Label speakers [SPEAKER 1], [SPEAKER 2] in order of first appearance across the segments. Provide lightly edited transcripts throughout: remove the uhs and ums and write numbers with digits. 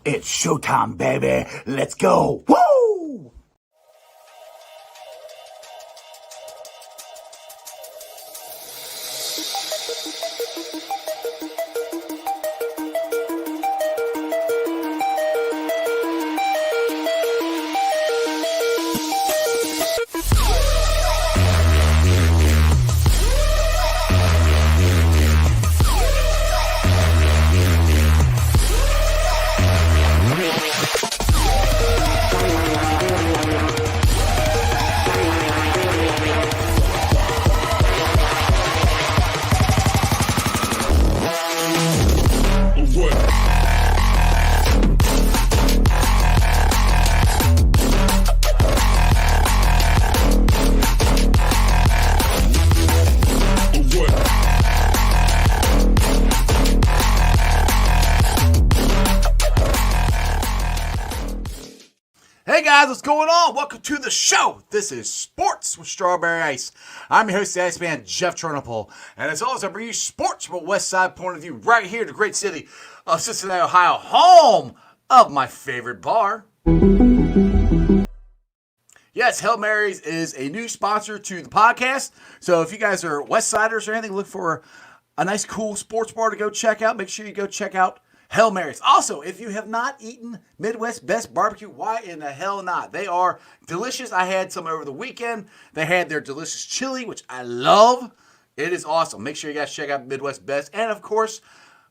[SPEAKER 1] It's showtime, baby. Let's go. Woo! Hey guys, what's going on? Welcome to the show. This is Sports with Strawberry Ice. I'm your host, the Iceman, Jeff Turnipole. And as always, I bring you sports from a West Side point of view right here in the great city of Cincinnati, Ohio, home of my favorite bar. Yes, Hail Marys is a new sponsor to the podcast. So if you guys are West Siders or anything, look for a nice, cool sports bar to go check out. Make sure you go check out Hail Marys. Also, if you have not eaten Midwest's best barbecue, why in the hell not? They are delicious. I had some over the weekend. They had their delicious chili, which I love. It is awesome. Make sure you guys check out Midwest's best. And, of course,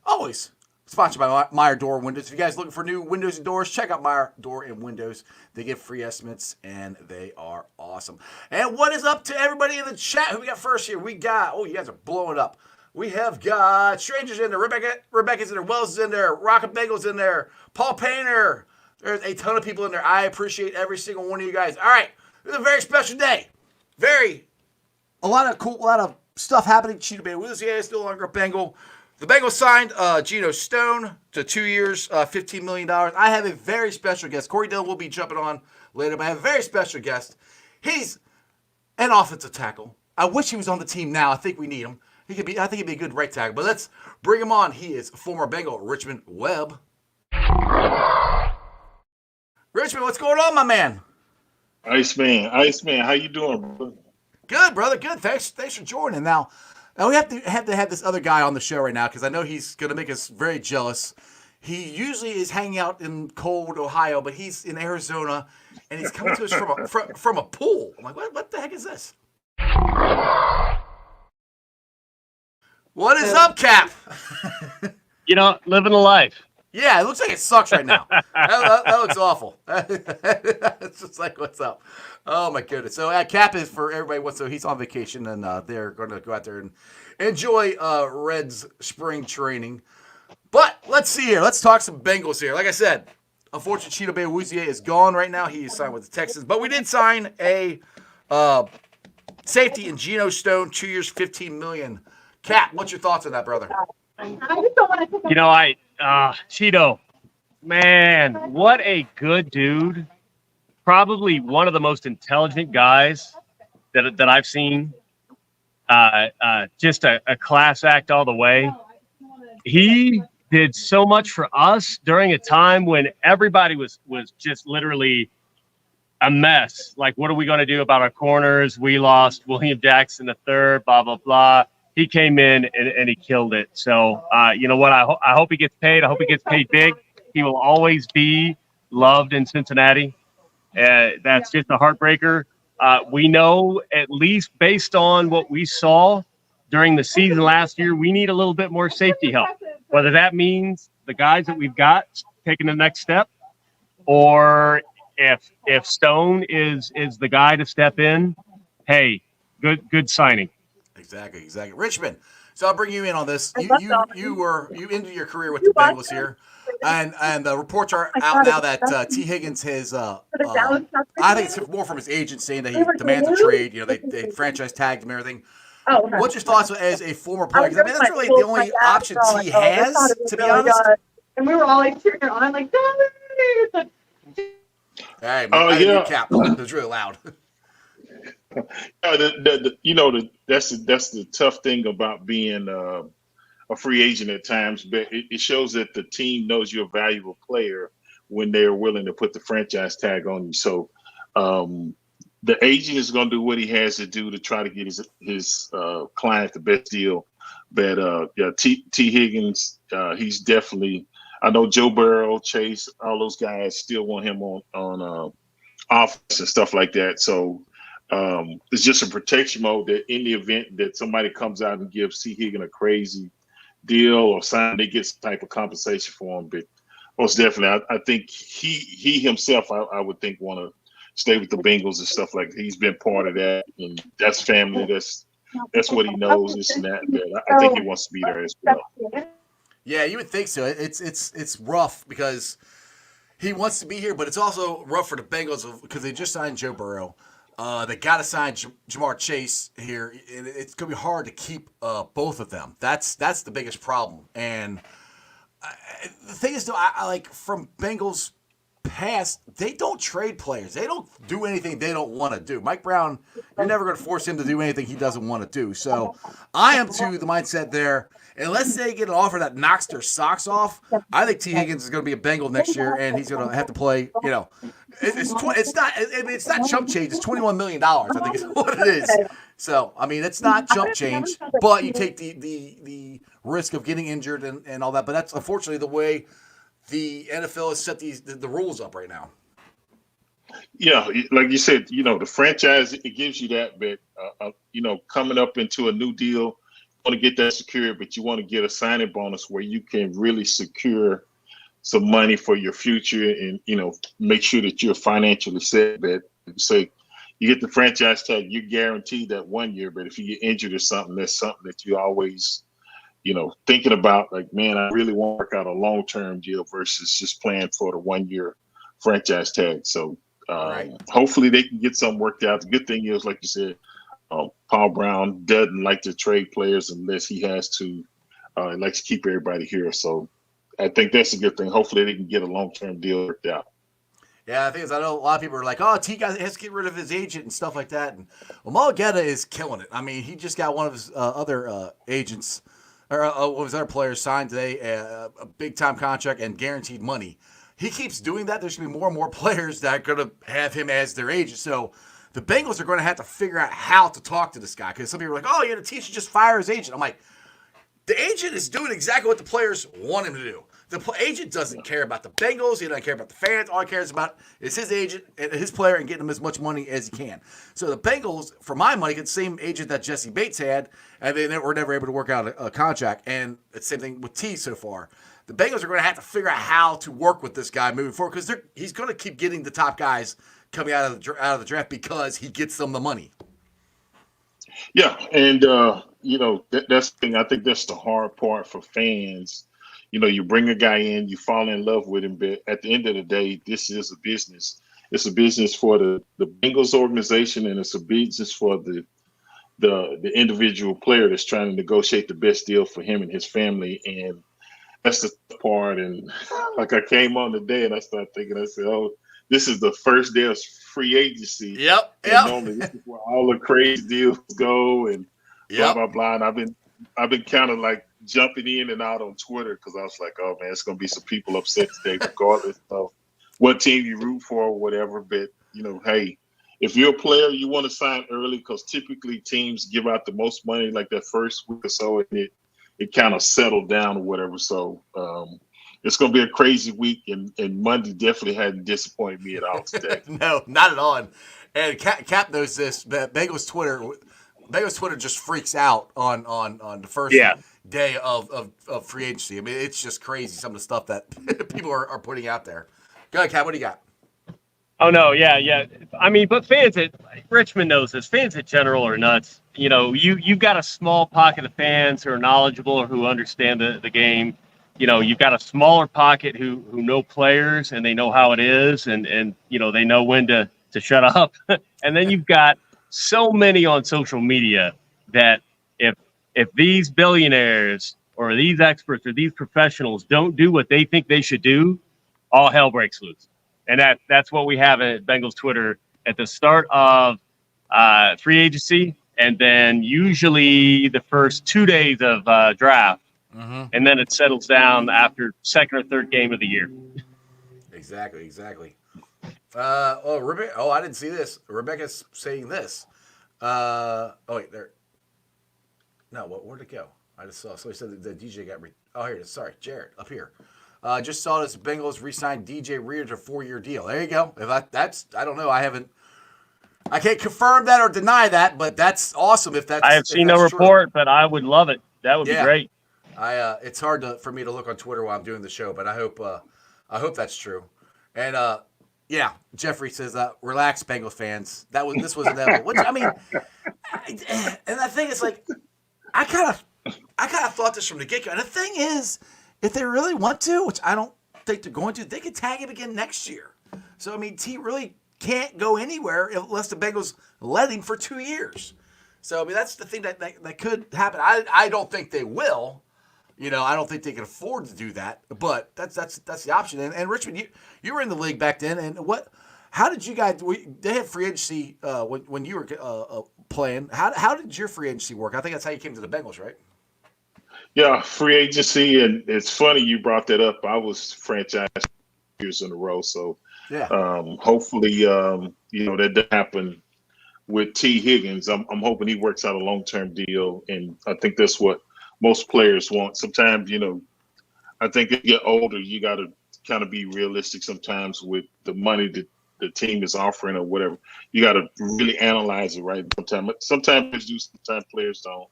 [SPEAKER 1] always sponsored by Meyer Door Windows. If you guys looking for new windows and doors, check out Meyer Door and Windows. They give free estimates, and they are awesome. And what is up to everybody in the chat? Who we got first here? We got, you guys are blowing up. We have got Strangers in there. Rebecca's in there. Wells is in there. Rocket Bengals in there. Paul Painter. There's a ton of people in there. I appreciate every single one of you guys. All right. It's a very special day. A lot of stuff happening. Cheetah Bay Willis is no longer a Bengal. The Bengals signed Geno Stone to 2 years, $15 million. I have a very special guest. Corey Dillon will be jumping on later, but I have a very special guest. He's an offensive tackle. I wish he was on the team now. I think we need him. I think he'd be a good right tackle. But let's bring him on. He is former Bengal Richmond Webb. Richmond, what's going on, my man?
[SPEAKER 2] Iceman, how you doing, brother?
[SPEAKER 1] Good, brother. Good. Thanks for joining. Now we have to have this other guy on the show right now because I know he's going to make us very jealous. He usually is hanging out in cold Ohio, but he's in Arizona, and he's coming to us from a pool. I'm like, what the heck is this? What is up, Cap?
[SPEAKER 3] Living the life.
[SPEAKER 1] Yeah, it looks like it sucks right now. that looks awful. It's just like, what's up? Oh, my goodness. So, Cap is, for everybody, he's on vacation, and they're going to go out there and enjoy Reds spring training. But let's see here. Let's talk some Bengals here. Like I said, unfortunately, Cheetah Bay Wuzie is gone right now. He is signed with the Texans. But we did sign a safety in Geno Stone, 2 years, $15 million. Cap, what's your thoughts on that, brother?
[SPEAKER 3] Cheeto, man, what a good dude. Probably one of the most intelligent guys that I've seen. Just a class act all the way. He did so much for us during a time when everybody was just literally a mess. Like, what are we going to do about our corners? We lost William Jackson III, blah, blah, blah. He came in and he killed it. So, you know what? I hope he gets paid. I hope he gets paid big. He will always be loved in Cincinnati. That's just a heartbreaker. We know, at least based on what we saw during the season last year, we need a little bit more safety help. Whether that means the guys that we've got taking the next step, or if Stone is the guy to step in, hey, good signing.
[SPEAKER 1] Exactly. Richmond, so I'll bring you in on this. You ended your career with the Bengals here, and the reports are out now that Tee Higgins has, I think it's more from his agent saying that he demands a trade. They franchise tagged him and everything. What's your thoughts as a former player? Because that's really the only option Tee has, to be honest.
[SPEAKER 4] And we were all like cheering on, like,
[SPEAKER 1] hey, man, Cap. It was really loud.
[SPEAKER 2] That's the tough thing about being a free agent at times, but it shows that the team knows you're a valuable player when they're willing to put the franchise tag on you. So the agent is going to do what he has to do to try to get his client the best deal. But Tee Higgins, he's definitely. I know Joe Burrow, Chase, all those guys still want him on offense and stuff like that. So it's just a protection mode that in the event that somebody comes out and gives Tee Higgins a crazy deal or sign, they get some type of compensation for him. But most definitely, I think he himself, I would think, want to stay with the Bengals and stuff like that. He's been part of that, and that's family. That's what he knows, this and that. But I think he wants to be there as well.
[SPEAKER 1] Yeah, you would think so. It's rough because he wants to be here, but it's also rough for the Bengals because they just signed Joe Burrow. They got to sign Jamar Chase here. It's going to be hard to keep both of them. That's the biggest problem. And the thing is, though, I like from Bengals past, they don't trade players. They don't do anything they don't want to do. Mike Brown, you're never going to force him to do anything he doesn't want to do. So I am to the mindset there. Unless they get an offer that knocks their socks off, I think Tee Higgins is going to be a Bengal next year, and he's going to have to play. You know, it's not chump change. It's $21 million. I think is what it is. So I mean, it's not chump change, but you take the risk of getting injured and all that. But that's unfortunately the way the NFL has set the rules up right now.
[SPEAKER 2] Yeah, like you said, the franchise, it gives you that, but coming up into a new deal. Want to get that secured, but you want to get a signing bonus where you can really secure some money for your future and, make sure that you're financially set. But say you get the franchise tag, you're guaranteed that 1 year. But if you get injured or something, that's something that you always, thinking about like, man, I really want to work out a long-term deal versus just playing for the 1 year franchise tag. So hopefully they can get something worked out. The good thing is, like you said, Paul Brown doesn't like to trade players unless he has to. He likes to keep everybody here. So I think that's a good thing. Hopefully they can get a long-term deal worked out.
[SPEAKER 1] Yeah, I think I know a lot of people are like, oh, T guy has to get rid of his agent and stuff like that. And Mulligetta is killing it. I mean, he just got one of his other agents or one of his other players signed today a big-time contract and guaranteed money. He keeps doing that. There's going to be more and more players that are going to have him as their agent. So the Bengals are going to have to figure out how to talk to this guy because some people are like, oh, the team should just fire his agent. I'm like, the agent is doing exactly what the players want him to do. The agent doesn't care about the Bengals. He doesn't care about the fans. All he cares about is his agent and his player and getting him as much money as he can. So the Bengals, for my money, get the same agent that Jesse Bates had, and they were never able to work out a contract. And it's the same thing with T so far. The Bengals are going to have to figure out how to work with this guy moving forward because he's going to keep getting the top guys coming out of the draft because he gets them the money.
[SPEAKER 2] Yeah, and that's the thing. I think that's the hard part for fans. You bring a guy in, you fall in love with him, but at the end of the day, this is a business. It's a business for the Bengals organization, and it's a business for the individual player that's trying to negotiate the best deal for him and his family. And that's the part. And like I came on today and I started thinking, I said, oh, this is the first day of free agency.
[SPEAKER 1] Yep.
[SPEAKER 2] Normally this is where all the crazy deals go and blah, blah, blah. And I've been kind of like jumping in and out on Twitter because I was like, oh, man, it's going to be some people upset today regardless of what team you root for or whatever. But, hey, if you're a player, you want to sign early because typically teams give out the most money like that first week or so, and it kind of settled down or whatever. So it's going to be a crazy week, and Monday definitely hadn't disappointed me at all today.
[SPEAKER 1] No, not at all. And Cap knows this. Bengals Twitter just freaks out on the first day of free agency. I mean, it's just crazy some of the stuff that people are putting out there. Go ahead, Cap. What do you got?
[SPEAKER 3] Oh, no, yeah. I mean, but fans Richmond knows this. Fans in general are nuts. You've got a small pocket of fans who are knowledgeable or who understand the game. You've got a smaller pocket who know players and they know how it is and they know when to shut up. And then you've got so many on social media that if these billionaires or these experts or these professionals don't do what they think they should do, all hell breaks loose. And that's what we have at Bengals Twitter at the start of free agency and then usually the first 2 days of draft. Mm-hmm. And then it settles down after second or third game of the year.
[SPEAKER 1] Exactly. I didn't see this. Rebecca's saying this. Wait, there. No, where'd it go? I just saw. So he said that the DJ got. Here it is. Sorry, Jared, up here. Just saw this. Bengals re-signed DJ Reader to a 4-year deal. There you go. I don't know. I can't confirm that or deny that, but that's awesome.
[SPEAKER 3] I have seen no report, but I would love it. That would be great.
[SPEAKER 1] It's hard for me to look on Twitter while I'm doing the show, but I hope that's true. And Jeffrey says, "Relax, Bengals fans. This was inevitable." Which I mean, and the thing is, like, I kind of thought this from the get-go. And the thing is, if they really want to, which I don't think they're going to, they could tag him again next year. So I mean, T really can't go anywhere unless the Bengals let him for 2 years. So I mean, that's the thing that could happen. I don't think they will. I don't think they can afford to do that, but that's the option. And Richmond, you were in the league back then, and how did you guys? They had free agency when you were playing. How did your free agency work? I think that's how you came to the Bengals, right?
[SPEAKER 2] Yeah, free agency, and it's funny you brought that up. I was franchise years in a row, so
[SPEAKER 1] yeah.
[SPEAKER 2] Hopefully, that doesn't happen with Tee Higgins. I'm hoping he works out a long-term deal, and I think that's what most players want. Sometimes, I think as you get older, you got to kind of be realistic sometimes with the money that the team is offering or whatever. You got to really analyze it, right? Sometimes do, sometimes players don't.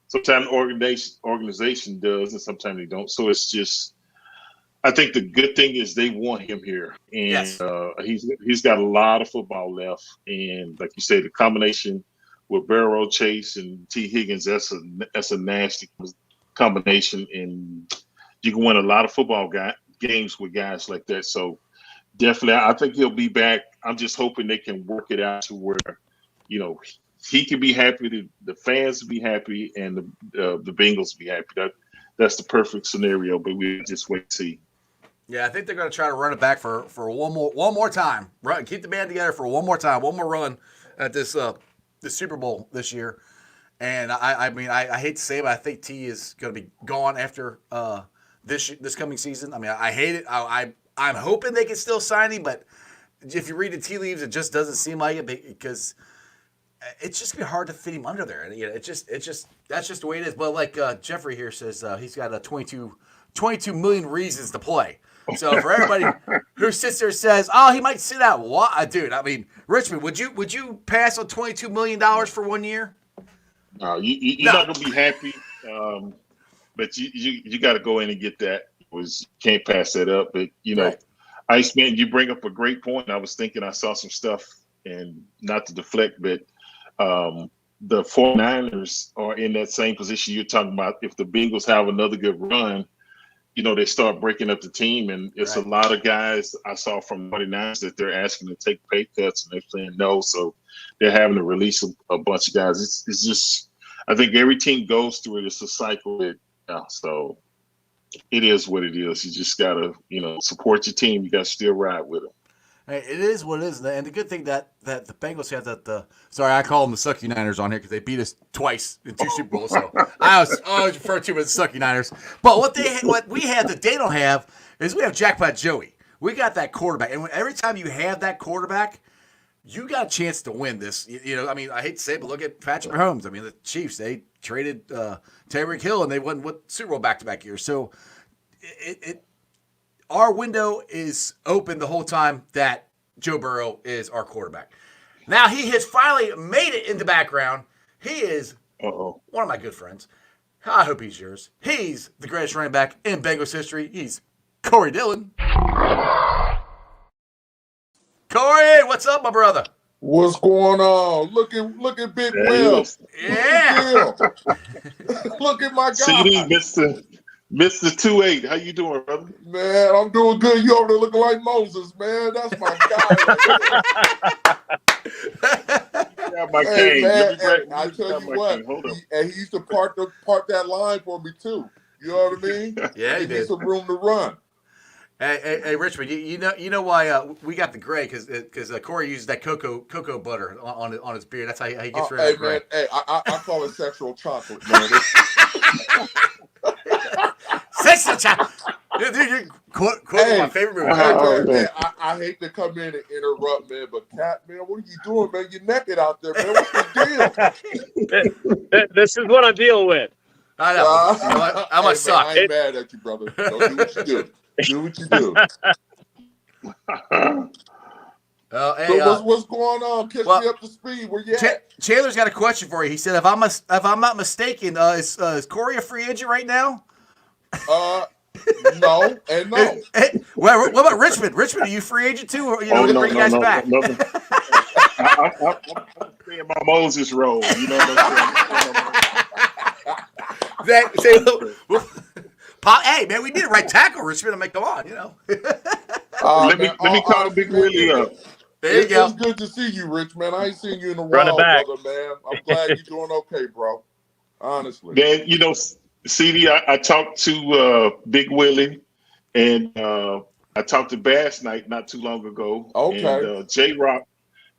[SPEAKER 2] Sometimes organization does, and sometimes they don't. So it's just, I think the good thing is they want him here, and
[SPEAKER 1] yes.
[SPEAKER 2] He's got a lot of football left, and like you said, the combination with Barrow, Chase, and Tee Higgins, that's a nasty combination, and you can win a lot of football games with guys like that. So definitely, I think he'll be back. I'm just hoping they can work it out to where, he can be happy, the fans be happy, and the Bengals be happy. That's the perfect scenario, but we just wait to see.
[SPEAKER 1] Yeah, I think they're going to try to run it back for one more time. Right, keep the band together for one more time, one more run at this the Super Bowl this year. And I mean, I hate to say it, but I think T is going to be gone after this coming season. I mean, I hate it. I'm hoping they can still sign him, but if you read the tea leaves, it just doesn't seem like it because it's just gonna be hard to fit him under there. And it's just that's just the way it is. But like Jeffrey here says, he's got a 22 million reasons to play. So for everybody who sits there and says, "Oh, he might sit out," what, dude? I mean, Richmond, would you pass on $22 million for 1 year?
[SPEAKER 2] No, you're not gonna be happy, but you got to go in and get that. You can't pass that up. But
[SPEAKER 1] Right.
[SPEAKER 2] Iceman, you bring up a great point. I was thinking I saw some stuff, and not to deflect, but the 49ers are in that same position you're talking about. If the Bengals have another good run, they start breaking up the team, and it's
[SPEAKER 1] Right.
[SPEAKER 2] a lot of guys I saw from 49ers that they're asking to take pay cuts, and they're saying no, so they're having to release a bunch of guys. It's just, I think every team goes through it. It's a cycle. So it is what it is. You just gotta, support your team. You gotta still ride with them.
[SPEAKER 1] Hey, it is what it is, and the good thing that the Bengals have sorry, I call them the Sucky Niners on here because they beat us twice in 2 Super Bowls. So I always refer to them as the Sucky Niners. But what we have that they don't have is we have Jackpot Joey. We got that quarterback, and every time you have that quarterback, you got a chance to win this. I mean, I hate to say it, but look at Patrick Mahomes. I mean, the Chiefs, they traded Tyreek Hill, and they won Super Bowl back-to-back years. So our window is open the whole time that Joe Burrow is our quarterback. Now he has finally made it in the background. He is one of my good friends. I hope he's yours. He's the greatest running back in Bengals history. He's Corey Dillon. Corey, what's up, my brother?
[SPEAKER 5] What's going on? Look at Big Webb.
[SPEAKER 1] Yeah.
[SPEAKER 5] Look at my guy.
[SPEAKER 2] CD, Mr. 28. How you doing, brother?
[SPEAKER 5] Man, I'm doing good. You over there looking like Moses, man. That's my guy.
[SPEAKER 2] My
[SPEAKER 5] Hey,
[SPEAKER 2] cane.
[SPEAKER 5] man,
[SPEAKER 2] Let me
[SPEAKER 5] and I tell
[SPEAKER 2] grab
[SPEAKER 5] you
[SPEAKER 2] my
[SPEAKER 5] what,
[SPEAKER 2] cane. Hold on.
[SPEAKER 5] he used to park that line for me too. You know what I mean?
[SPEAKER 1] Yeah, he
[SPEAKER 5] He
[SPEAKER 1] did.
[SPEAKER 5] needs some room to run.
[SPEAKER 1] Hey, Richmond, you know why we got the gray because Corey uses that cocoa butter on his beard. That's how he gets rid of the gray.
[SPEAKER 5] Man, hey, I call it sexual chocolate, man.
[SPEAKER 1] Sexual chocolate. You're quoting my favorite movie.
[SPEAKER 5] Hey, man, I hate to come in and interrupt, man, but Cap, man, what are you doing, man? You're naked out there, man. What's the deal?
[SPEAKER 3] This is what I'm dealing with.
[SPEAKER 1] I know. I'm a suck.
[SPEAKER 5] Man, I ain't mad at you, brother. Don't do what you do. Do what you do.
[SPEAKER 1] Hey,
[SPEAKER 5] So what's going on? Catch me up to speed. Where you at?
[SPEAKER 1] Chandler's got a question for you. He said, if I'm not mistaken, is Corey a free agent right now?
[SPEAKER 5] No and no.
[SPEAKER 1] Well, what about Richmond? Richmond, are you free agent too? Or bring you guys back?
[SPEAKER 2] No. I'm playing my Moses role. You know what I'm saying?
[SPEAKER 1] Hey man, we need a right tackle, Richmond, to make them on.
[SPEAKER 2] Let me call Big Willie up.
[SPEAKER 1] There you go.
[SPEAKER 5] It's good to see you, Rich, man. I ain't seen you in a
[SPEAKER 3] Run it
[SPEAKER 5] while,
[SPEAKER 3] back.
[SPEAKER 5] brother, man. I'm glad you're doing okay, bro. Honestly.
[SPEAKER 2] Then, CD, I talked to Big Willie, and I talked to Bass Knight not too long ago.
[SPEAKER 5] Okay.
[SPEAKER 2] And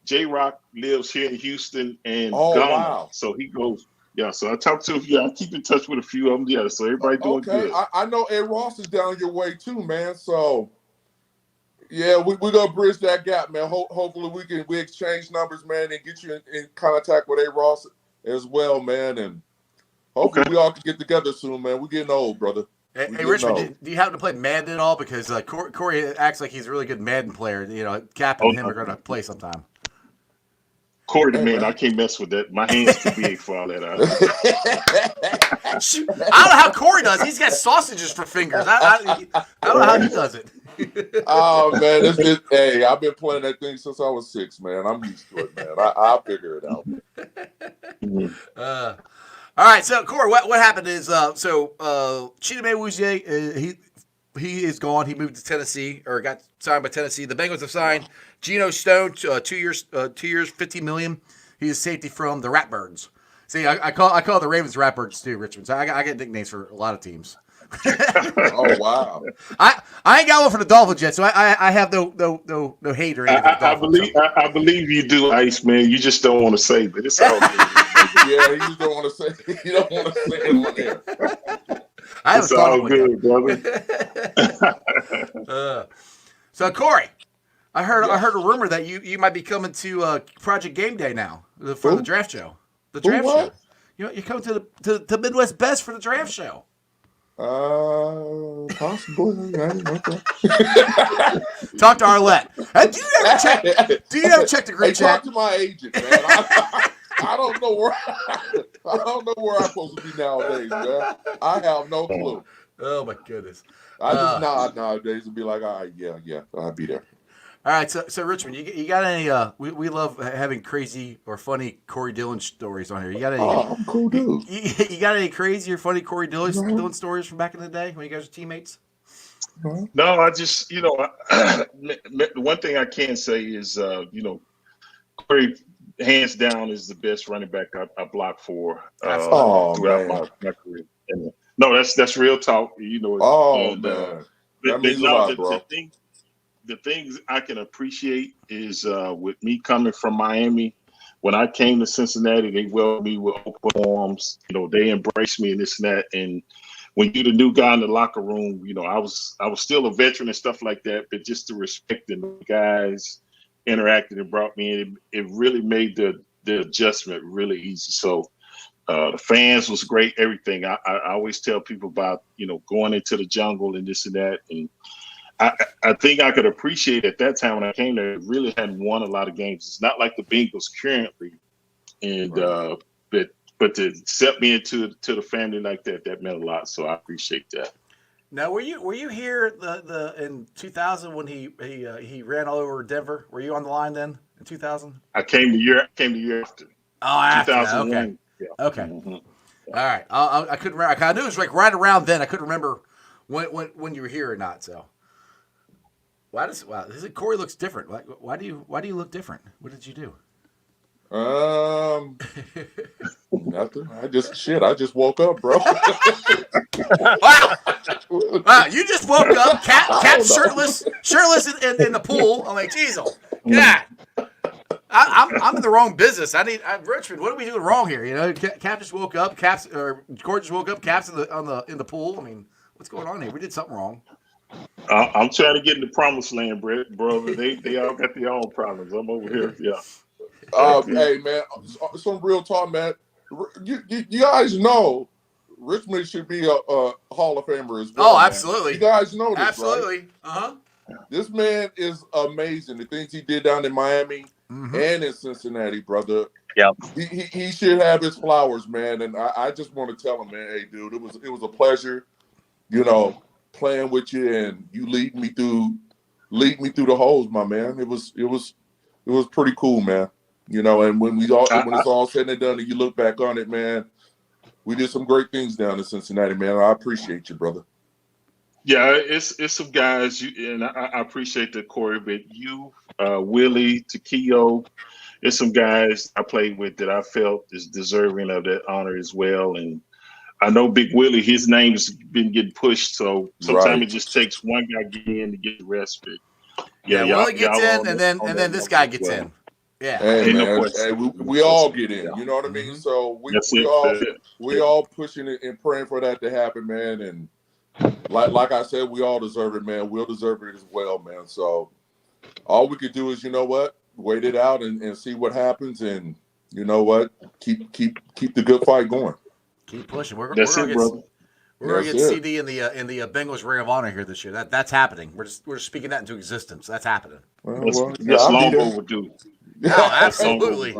[SPEAKER 2] J-Rock lives here in Houston and Ghana.
[SPEAKER 5] Wow.
[SPEAKER 2] So he goes, so I talked to I keep in touch with a few of them. So everybody doing good.
[SPEAKER 5] I know Ed Ross is down your way too, man. So yeah, we're gonna bridge that gap, man. Hopefully we exchange numbers, man, and get you in contact with Ed Ross as well, man. And hopefully we all can get together soon, man. We're getting old, brother.
[SPEAKER 1] Hey Richmond, do you happen to play Madden at all? Because Corey acts like he's a really good Madden player. Cap and him are going to play sometime.
[SPEAKER 2] Corey, man, I can't mess with that. My hands too big for all that.
[SPEAKER 1] Shoot, I don't know how Corey does. He's got sausages for fingers. I don't know how he does it.
[SPEAKER 5] Oh man, hey, I've been playing that thing since I was 6, man. I'm used to it, man. I'll figure it out.
[SPEAKER 1] All right, so Corey, what happened is Chidime Awuzie, he is gone. He moved to Tennessee or got signed by Tennessee. The Bengals have signed Geno Stone to 2 years, $50 million. He is safety from the Ratbirds. See, I call the Ravens Ratbirds too, Richmond. So I get nicknames for a lot of teams.
[SPEAKER 5] Oh wow!
[SPEAKER 1] I ain't got one for the Dolphins yet, so I have no hate or anything.
[SPEAKER 2] I believe you do, Ice Man. You just don't want to say, but it's all good.
[SPEAKER 5] Yeah, you just don't want to say. You don't want to say it on there.
[SPEAKER 2] It's all good,
[SPEAKER 1] brother. So Corey, I heard a rumor that you might be coming to Project Game Day now for the draft show. The draft show. You're coming to the Midwest Best for the draft show.
[SPEAKER 5] Possibly. Okay.
[SPEAKER 1] Talk to Arlette. Do you ever check the group chat?
[SPEAKER 5] Talk to my agent, man. I don't know where I'm supposed to be nowadays, man. I have no clue.
[SPEAKER 1] Oh my goodness.
[SPEAKER 5] I just nod nowadays and be like, all right, yeah, I'll be there.
[SPEAKER 1] All right, so Richmond, you got any? We love having crazy or funny Corey Dillon stories on here. You got any?
[SPEAKER 5] I'm a cool dude.
[SPEAKER 1] You got any crazy or funny Corey Dillon stories from back in the day when you guys were teammates?
[SPEAKER 2] No, I just the one thing I can say is Corey hands down is the best running back I blocked for throughout my career. And, no, that's real talk.
[SPEAKER 5] Man, that means a lot, bro.
[SPEAKER 2] The things I can appreciate is with me coming from Miami, when I came to Cincinnati, they welcomed me with open arms. They embraced me and this and that. And when you're the new guy in the locker room, I was still a veteran and stuff like that, but just the respect and the guys interacted and brought me in, it really made the adjustment really easy. So the fans was great, everything. I always tell people about, going into the jungle and this and that. And I think I could appreciate at that time when I came there, it really hadn't won a lot of games. It's not like the Bengals currently. And but to accept me into the family like that meant a lot. So I appreciate that.
[SPEAKER 1] Now, were you here in 2000 when he ran all over Denver? Were you on the line then in 2000?
[SPEAKER 2] I came the year after.
[SPEAKER 1] Oh, after
[SPEAKER 2] 2001.
[SPEAKER 1] Okay.
[SPEAKER 2] Yeah.
[SPEAKER 1] Okay.
[SPEAKER 2] Mm-hmm.
[SPEAKER 1] All right. I couldn't remember. I knew it was like right around then. I couldn't remember when you were here or not. So. Corey looks different. Why do you look different? What did you do?
[SPEAKER 5] Nothing. I just woke up, bro.
[SPEAKER 1] Wow! You just woke up, Cap shirtless in the pool. I'm like, geez, God. I'm in the wrong business. Richmond. What are we doing wrong here? Cap just woke up. Corey just woke up. Cap's in the pool. I mean, what's going on here? We did something wrong.
[SPEAKER 2] I'm trying to get in the promised land, brother. They all got their own problems. I'm over here. Yeah.
[SPEAKER 5] Hey, man, some real talk, man. You guys know Richmond should be a Hall of Famer as well.
[SPEAKER 1] Oh, absolutely.
[SPEAKER 5] Man. You guys know this,
[SPEAKER 1] absolutely.
[SPEAKER 5] Right?
[SPEAKER 1] Uh-huh.
[SPEAKER 5] This man is amazing. The things he did down in Miami and in Cincinnati, brother.
[SPEAKER 3] Yep.
[SPEAKER 5] He should have his flowers, man. And I just want to tell him, man, hey, dude, it was a pleasure, playing with you, and you lead me through the holes, my man. It was pretty cool, man. And when it's all said and done, and you look back on it, man, we did some great things down in Cincinnati, man. I appreciate you, brother.
[SPEAKER 2] Yeah, it's some guys, and I appreciate that, Corey. But you, Willie, Takeo, it's some guys I played with that I felt is deserving of that honor as well. And I know Big Willie, his name's been getting pushed, so sometimes it just takes one guy getting in to get the rest. But
[SPEAKER 1] Willie gets in, and then this guy gets in. Yeah,
[SPEAKER 5] hey, man, we all get in. You know what I mean? So we all pushing it and praying for that to happen, man. And like I said, we all deserve it, man. We'll deserve it as well, man. So all we could do is, wait it out and see what happens, and keep the good fight going.
[SPEAKER 1] Keep pushing. We're
[SPEAKER 2] gonna
[SPEAKER 1] get CD in the Bengals Ring of Honor here this year. That's happening. We're speaking that into existence. That's happening.
[SPEAKER 2] That's long overdue.
[SPEAKER 1] No, absolutely.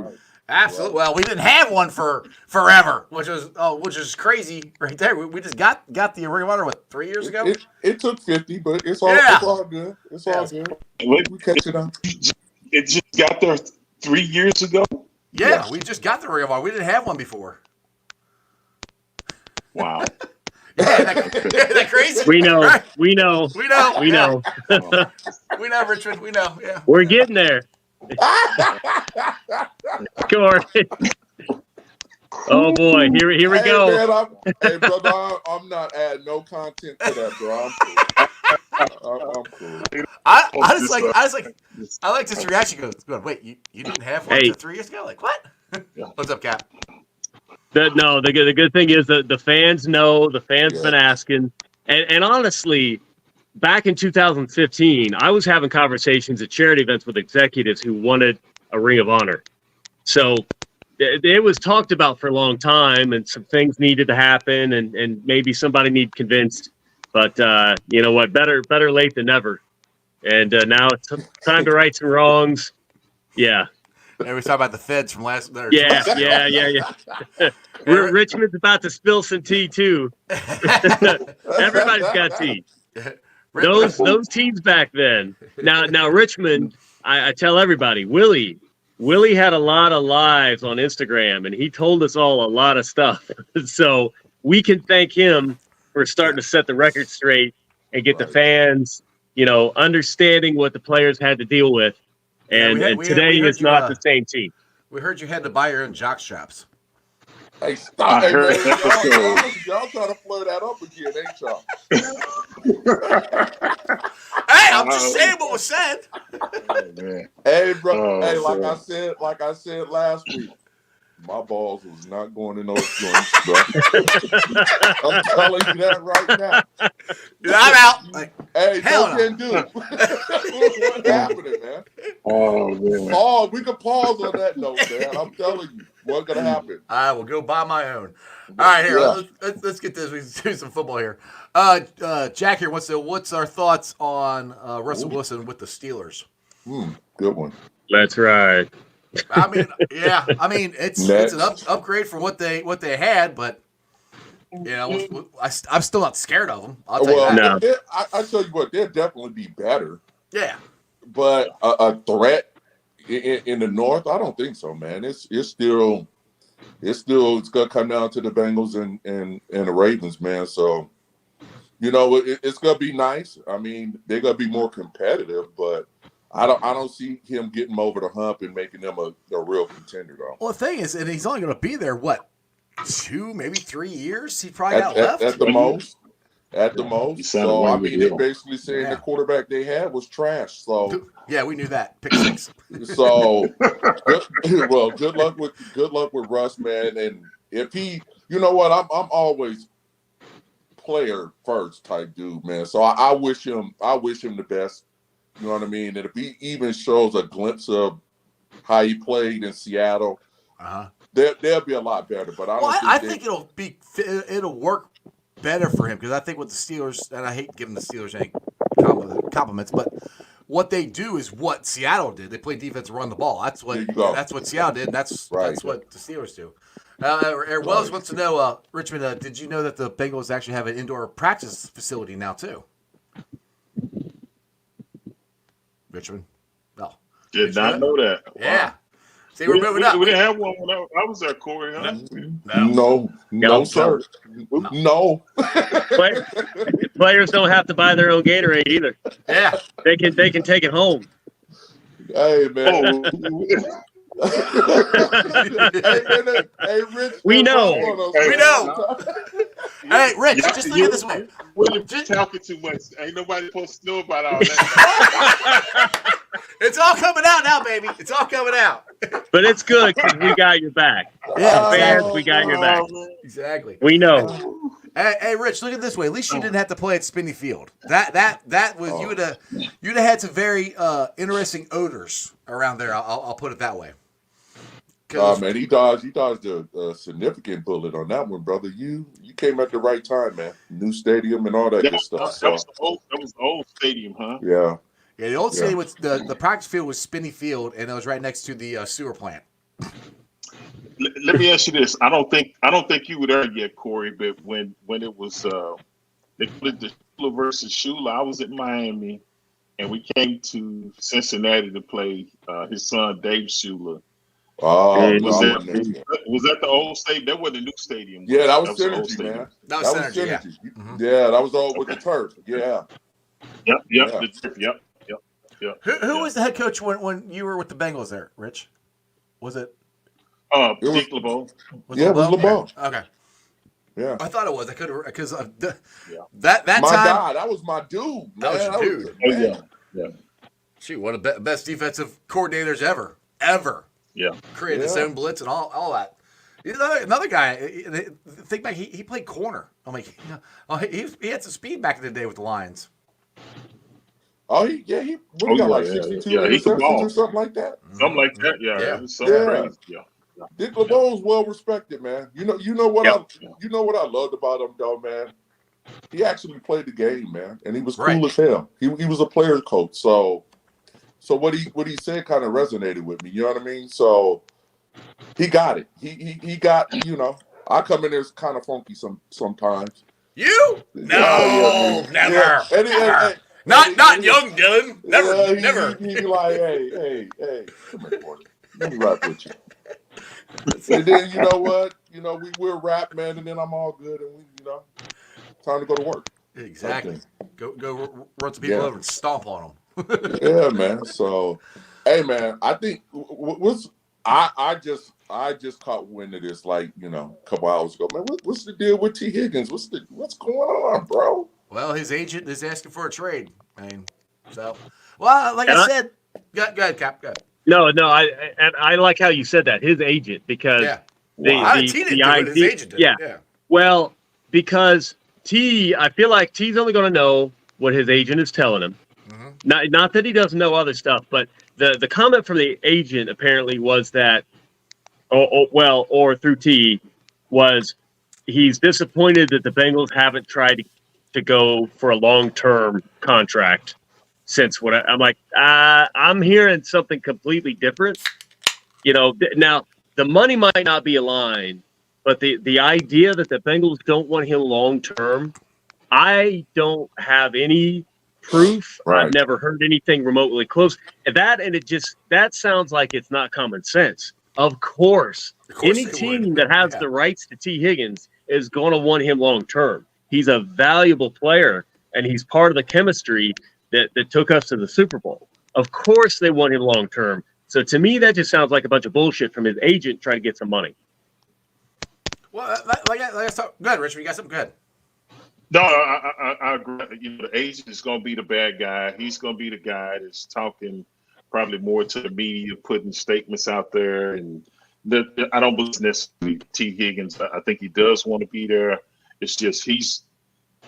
[SPEAKER 1] Absolutely. Well, we didn't have one for forever, which is crazy right there. We just got the Ring of Honor 3 years ago.
[SPEAKER 5] It took 50, but it's all good. It's all good. We catch it up.
[SPEAKER 2] It just got there 3 years ago.
[SPEAKER 1] Yeah, we just got the Ring of Honor. We didn't have one before.
[SPEAKER 2] Wow.
[SPEAKER 1] Yeah, isn't that crazy?
[SPEAKER 3] We know.
[SPEAKER 1] Right?
[SPEAKER 3] We know.
[SPEAKER 1] We know.
[SPEAKER 3] We know.
[SPEAKER 1] We know, Richmond. We know. Yeah.
[SPEAKER 3] We're getting there. Corey. Oh boy, here we go.
[SPEAKER 5] Man, brother, I'm not adding no content to that, bro. I'm cool.
[SPEAKER 1] I like this reaction. Goes, wait, you didn't have one 3 years ago? Like what? What's up, Cap?
[SPEAKER 3] The good thing is that the fans know. The fans been asking, and honestly, back in 2015, I was having conversations at charity events with executives who wanted a Ring of Honor. So it was talked about for a long time, and some things needed to happen, and maybe somebody needed convinced. But you know what? Better late than never. And now it's time to right some wrongs. Yeah.
[SPEAKER 1] And we talk about the feds from last.
[SPEAKER 3] Yeah. Richmond's about to spill some tea too. Everybody's got tea. Those teams back then. Now Richmond. I tell everybody, Willie had a lot of lives on Instagram, and he told us all a lot of stuff. So we can thank him for starting to set the record straight and get the fans, understanding what the players had to deal with. And today is not the same team.
[SPEAKER 1] We heard you had to buy your own jock straps.
[SPEAKER 5] Hey, stop! Hey, man, y'all trying to flare that up again, ain't y'all?
[SPEAKER 1] Hey, I'm just saying what was said.
[SPEAKER 5] Hey, bro. Like I said last week, my balls was not going in those joints, bro. I'm telling you that right now.
[SPEAKER 1] Dude, I'm out.
[SPEAKER 5] Hey, no can do. What's happening, man?
[SPEAKER 2] Oh man.
[SPEAKER 5] Pause. We can pause on that note, man. I'm telling you, what's gonna happen.
[SPEAKER 1] I will go buy my own. All right, here. Let's get this. We do some football here. Jack here. What's our thoughts on Russell Wilson with the Steelers?
[SPEAKER 5] Good one.
[SPEAKER 3] That's right.
[SPEAKER 1] I mean, yeah. I mean, it's an upgrade from what they had, but I'm still not scared of them. I'll tell you that.
[SPEAKER 3] No.
[SPEAKER 5] I tell you what, they'll definitely be better.
[SPEAKER 1] Yeah.
[SPEAKER 5] But a threat in the North, I don't think so, man. It's still gonna come down to the Bengals and the Ravens, man. So, it's gonna be nice. I mean, they're gonna be more competitive, but I don't see him getting them over the hump and making them a real contender, though.
[SPEAKER 1] Well, the thing is, and he's only going to be there, 2, maybe 3 years? He probably got left.
[SPEAKER 5] At the most. So, I mean, they're basically saying the quarterback they had was trash. So
[SPEAKER 1] yeah, we knew that. Pick 6.
[SPEAKER 5] So, good luck with Russ, man. And if he, I'm always player first type dude, man. So I wish him the best. You know what I mean? And if he even shows a glimpse of how he played in Seattle, they'll be a lot better. But I
[SPEAKER 1] think it'll work better for him because I think with the Steelers, and I hate giving the Steelers any compliments, but what they do is what Seattle did. They play defense and run the ball. That's what Seattle did. And that's what the Steelers do. Wells wants to know, Richmond, did you know that the Bengals actually have an indoor practice facility now too? Richmond? No.
[SPEAKER 2] Did not know that. Wow.
[SPEAKER 1] Yeah. See, we're moving up.
[SPEAKER 2] We didn't have one when I was there, Corey. Huh?
[SPEAKER 5] No, sir. No.
[SPEAKER 3] Players don't have to buy their own Gatorade either.
[SPEAKER 1] Yeah.
[SPEAKER 3] They can take it home.
[SPEAKER 5] Hey, man. Hey, Rich.
[SPEAKER 3] We know.
[SPEAKER 1] Hey, Rich, just look at this way.
[SPEAKER 2] We're talking too much. Ain't nobody supposed to know about all that.
[SPEAKER 1] It's all coming out now, baby. It's all coming out.
[SPEAKER 3] But it's good because we got your back.
[SPEAKER 1] Yeah,
[SPEAKER 3] fans, we got your back.
[SPEAKER 1] Exactly.
[SPEAKER 3] We know.
[SPEAKER 1] Hey, Rich, look at it this way. At least you didn't have to play at Spinney Field. That was you'd have had some very interesting odors around there. I'll put it that way.
[SPEAKER 5] Man, he dodged the significant bullet on that one, brother. You came at the right time, man. New stadium and all that good stuff.
[SPEAKER 2] That was the old stadium, huh?
[SPEAKER 5] Yeah.
[SPEAKER 1] Yeah, the old stadium was the practice field was Spinney Field, and it was right next to the sewer plant.
[SPEAKER 2] Let me ask you this: I don't think you were there yet, Corey. But when it was they played the Shula versus Shula, I was at Miami, and we came to Cincinnati to play his son Dave Shula.
[SPEAKER 5] Oh,
[SPEAKER 2] was that the old stadium? That wasn't the new stadium.
[SPEAKER 5] Yeah, that was Synergy, man. That was Synergy.
[SPEAKER 1] Yeah.
[SPEAKER 5] Mm-hmm. Yeah, that was all with the turf. Yeah.
[SPEAKER 2] Yep.
[SPEAKER 1] Who was the head coach when you were with the Bengals there, Rich? Was it?
[SPEAKER 2] Dick LeBeau.
[SPEAKER 5] It was LeBeau.
[SPEAKER 1] Okay.
[SPEAKER 5] Yeah.
[SPEAKER 1] I thought it was. I could because that
[SPEAKER 5] my
[SPEAKER 1] time.
[SPEAKER 5] God, that was my dude. Man.
[SPEAKER 1] That was your dude.
[SPEAKER 2] Yeah.
[SPEAKER 1] Shoot, one of the best defensive coordinators ever.
[SPEAKER 2] Yeah.
[SPEAKER 1] Created his own blitz and all that. Another guy. Think back. He played corner. I'm like, he had some speed back in the day with the Lions.
[SPEAKER 5] Oh, he got like 62 interceptions or something like that.
[SPEAKER 2] Something like that, yeah. It was so crazy. Yeah.
[SPEAKER 5] Dick LeBeau is well respected, man. You know what I loved about him though, man. He actually played the game, man, and he was cool as hell. He was a player coach, so what he said kind of resonated with me. You know what I mean? So he got it. He got, I come in there kind of funky sometimes.
[SPEAKER 1] You? No, never.
[SPEAKER 5] Never.
[SPEAKER 1] Not young Dylan. Never.
[SPEAKER 5] He'd be like, hey, come here, boy. Let me rap with you. And then you know what? We'll rap, man, and then I'm all good, and time to go to work.
[SPEAKER 1] Exactly. Go run some people over and stomp on them.
[SPEAKER 5] Yeah, man. So, hey, man, I think I just caught wind of this like a couple hours ago. Man, what's the deal with Tee Higgins? What's going on, bro?
[SPEAKER 1] Well, his agent is asking for a trade. I said, go ahead, Cap. Go ahead.
[SPEAKER 3] No, I like how you said that. His agent, because the idea,
[SPEAKER 1] his agent did. Yeah.
[SPEAKER 3] Well, because I feel like T's only going to know what his agent is telling him. Mm-hmm. Not that he doesn't know other stuff, but the comment from the agent apparently was that, or through T, was he's disappointed that the Bengals haven't tried to go for a long-term contract since I'm like, I'm hearing something completely different. Now the money might not be aligned, but the idea that the Bengals don't want him long-term, I don't have any proof. Right. I've never heard anything remotely close. And that sounds like it's not common sense. Of course any team that has the rights to Tee Higgins is going to want him long-term. He's a valuable player, and he's part of the chemistry that took us to the Super Bowl. Of course they want him long-term. So to me, that just sounds like a bunch of bullshit from his agent trying to get some money.
[SPEAKER 1] Well, like I thought, go ahead, Richard. You got something good?
[SPEAKER 2] No, I agree. The agent is going to be the bad guy. He's going to be the guy that's talking probably more to the media, putting statements out there. And I don't believe necessarily Tee Higgins. I think he does want to be there. It's just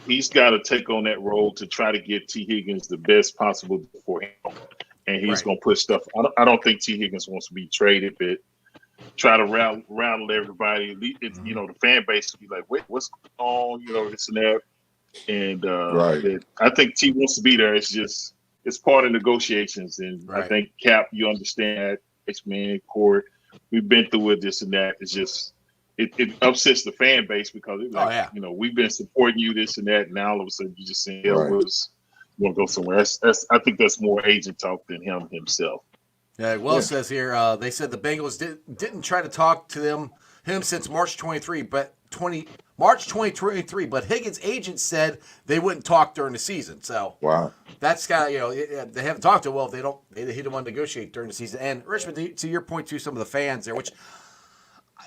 [SPEAKER 2] he's got to take on that role to try to get Tee Higgins the best possible for him. And he's going to put stuff. I don't think Tee Higgins wants to be traded, but try to rattle everybody. You know, the fan base will be like, wait, what's going on? You know, this and that. And I think T wants to be there. It's just it's part of negotiations, and I think Cap, you understand that. It's man, Corey, we've been through it, this and that. It's just it upsets the fan base because it's like, you know, we've been supporting you, this and that, and now all of a sudden you just say, want to go somewhere. That's I think that's more agent talk than him himself.
[SPEAKER 1] Yeah, says here they said the Bengals didn't try to talk to him since March 23, but March 2023, but Higgins' agent said they wouldn't talk during the season. So that's got, you know, they haven't talked to him. Well, they didn't want to negotiate during the season. And Richmond, to your point, to some of the fans there, which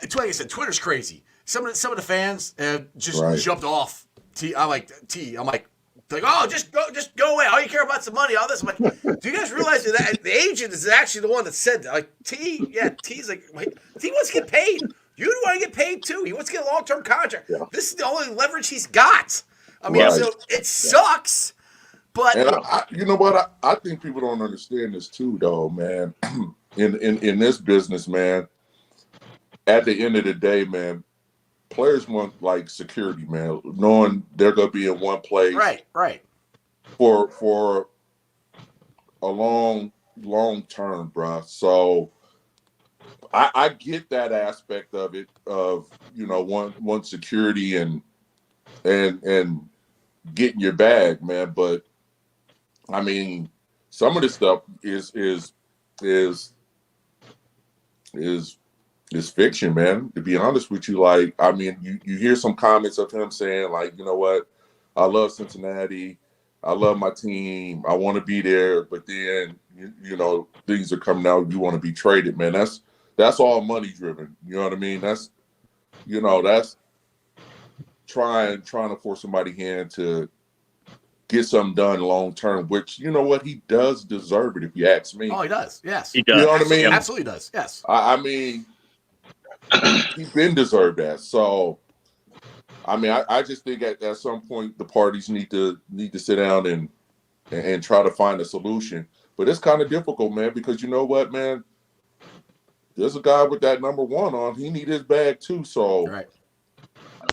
[SPEAKER 1] it's like I said, Twitter's crazy. Some of the fans just jumped off. I'm like, oh, just go away. All you care about is the money. All this. I'm like, do you guys realize that the agent is actually the one that said that? Like T's like, T wants to get paid. You want to get paid too. He wants to get a long-term contract. Yeah. This is the only leverage he's got. I mean, so it sucks. But
[SPEAKER 5] you know what? I think people don't understand this too, though, man. in this business, man. At the end of the day, man, players want like security, man, knowing they're gonna be in one place,
[SPEAKER 1] right,
[SPEAKER 5] for a long term, bro. So I get that aspect of it, of, you know, one security and getting your bag, man. But I mean, some of this stuff is fiction, man. To be honest with you, like, I mean, you hear some comments of him saying, like, you know what, I love Cincinnati, I love my team, I want to be there, but then you know, things are coming out, you want to be traded, man. That's all money driven. You know what I mean? That's, you know, that's trying to force somebody's hand to get something done long term, which, you know what, he does deserve it, if you ask me.
[SPEAKER 1] Oh, he does. Yes,
[SPEAKER 3] he does.
[SPEAKER 5] You know what I mean?
[SPEAKER 1] Absolutely does. Yes.
[SPEAKER 5] I mean, he's been deserved that. So, I mean, I just think at some point the parties need to sit down and try to find a solution. But it's kind of difficult, man, because you know what, man, there's a guy with that number 1 on. He need his bag too. So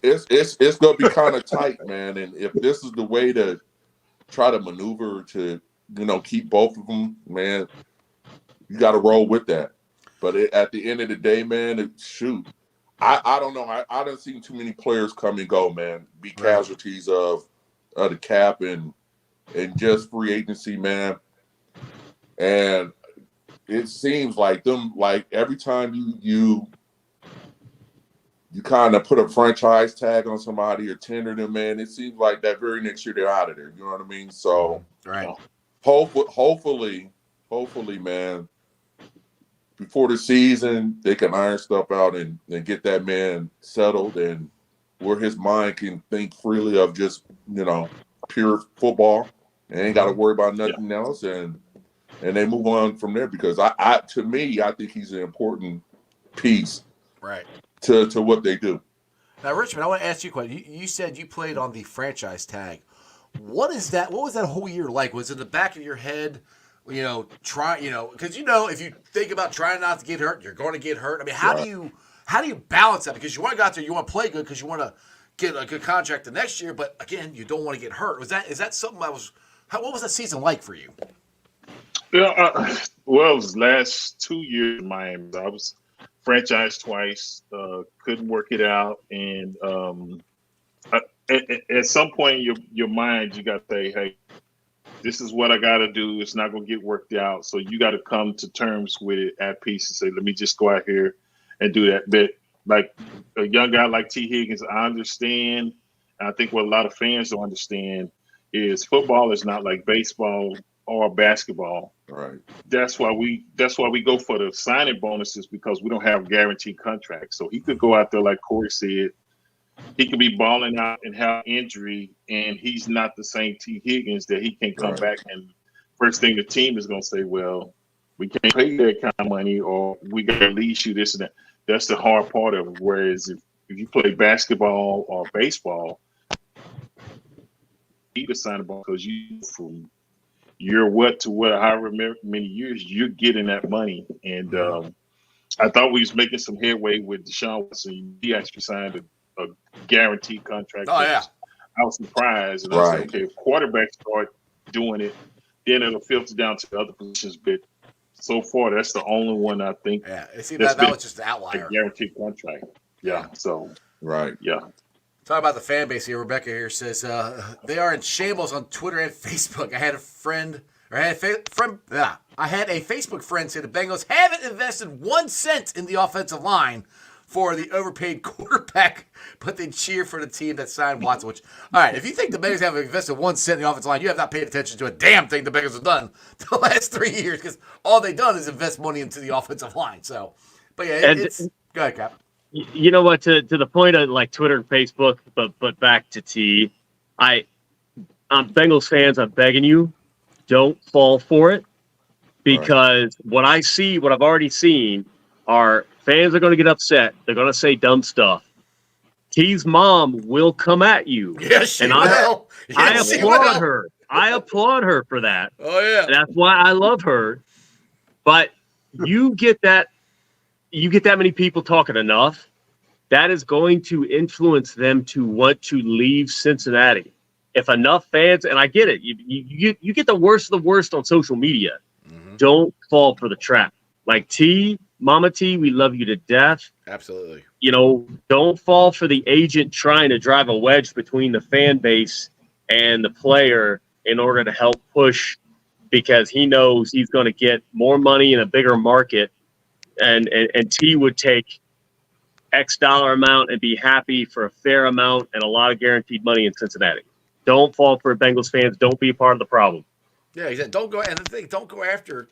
[SPEAKER 5] it's gonna be kind of tight, man. And if this is the way to try to maneuver to, you know, keep both of them, man, you got to roll with that. But at the end of the day, man, I don't know. I don't see too many players come and go, man. Be casualties of the cap and just free agency, man. And it seems like them, like every time you kind of put a franchise tag on somebody or tender them, man, it seems like that very next year they're out of there. You know what I mean? So hopefully, man, before the season, they can iron stuff out and get that man settled, and where his mind can think freely of just, you know, pure football and ain't got to worry about nothing else, and they move on from there. Because to me, I think he's an important piece to what they do.
[SPEAKER 1] Now, Richmond, I want to ask you a question. You said you played on the franchise tag. What is that? What was that whole year like? Was it in the back of your head? You know, because you know, if you think about trying not to get hurt, you're going to get hurt. I mean, how do you balance that? Because you want to go out there, you want to play good, because you want to get a good contract the next year, but again, you don't want to get hurt. Is that something that was? What was that season like for you?
[SPEAKER 2] Yeah, well, it was last 2 years in Miami. I was franchised twice, couldn't work it out, and at some point in your mind, you got to say, hey, this is what I got to do. It's not going to get worked out. So you got to come to terms with it at peace and say, let me just go out here and do that. But like a young guy like Tee Higgins, I understand. And I think what a lot of fans don't understand is football is not like baseball or basketball.
[SPEAKER 5] Right.
[SPEAKER 2] That's why we go for the signing bonuses, because we don't have guaranteed contracts. So he could go out there, like Corey said, he could be balling out and have injury, and he's not the same Tee Higgins that he can come back and first thing the team is going to say, well, we can't pay you that kind of money, or we got to lease you this and that. That's the hard part of it. Whereas if you play basketball or baseball, need a signing bonus because you from year what to what, however many years, you're getting that money. And I thought we was making some headway with Deshaun Watson. He actually signed a guaranteed contract.
[SPEAKER 1] Oh, yeah.
[SPEAKER 2] I was surprised, and I was like, okay, if quarterbacks start doing it, then it'll filter down to the other positions. But so far, that's the only one I think.
[SPEAKER 1] Yeah, it seemed that was just an outlier.
[SPEAKER 2] A guaranteed contract. Yeah. So.
[SPEAKER 5] Right.
[SPEAKER 2] Yeah.
[SPEAKER 1] Talk about the fan base here. Rebecca here says they are in shambles on Twitter and Facebook. I had a Facebook friend say the Bengals haven't invested 1 cent in the offensive line for the overpaid quarterback, but they cheer for the team that signed Watson. Which, all right, if you think the Bengals haven't invested 1 cent in the offensive line, you have not paid attention to a damn thing the Bengals have done the last 3 years, because all they've done is invest money into the offensive line. So, but yeah, it's go ahead, Cap.
[SPEAKER 3] You know what? To the point of like Twitter and Facebook, but back to T. I'm Bengals fans. I'm begging you, don't fall for it, because what I've already seen are fans are going to get upset. They're going to say dumb stuff. T's mom will come at you.
[SPEAKER 1] Yes, she
[SPEAKER 3] and
[SPEAKER 1] will.
[SPEAKER 3] I applaud her. I applaud her for that.
[SPEAKER 1] Oh yeah,
[SPEAKER 3] that's why I love her. But you get that many people talking enough, that is going to influence them to want to leave Cincinnati. If enough fans, and I get it, you get the worst of the worst on social media. Mm-hmm. Don't fall for the trap. Like Mama T, we love you to death.
[SPEAKER 1] Absolutely.
[SPEAKER 3] You know, don't fall for the agent trying to drive a wedge between the fan base and the player in order to help push, because he knows he's going to get more money in a bigger market, and T would take X dollar amount and be happy for a fair amount and a lot of guaranteed money in Cincinnati. Don't fall for it, Bengals fans. Don't be a part of the problem.
[SPEAKER 1] Yeah, he said, don't go. And the thing, don't go after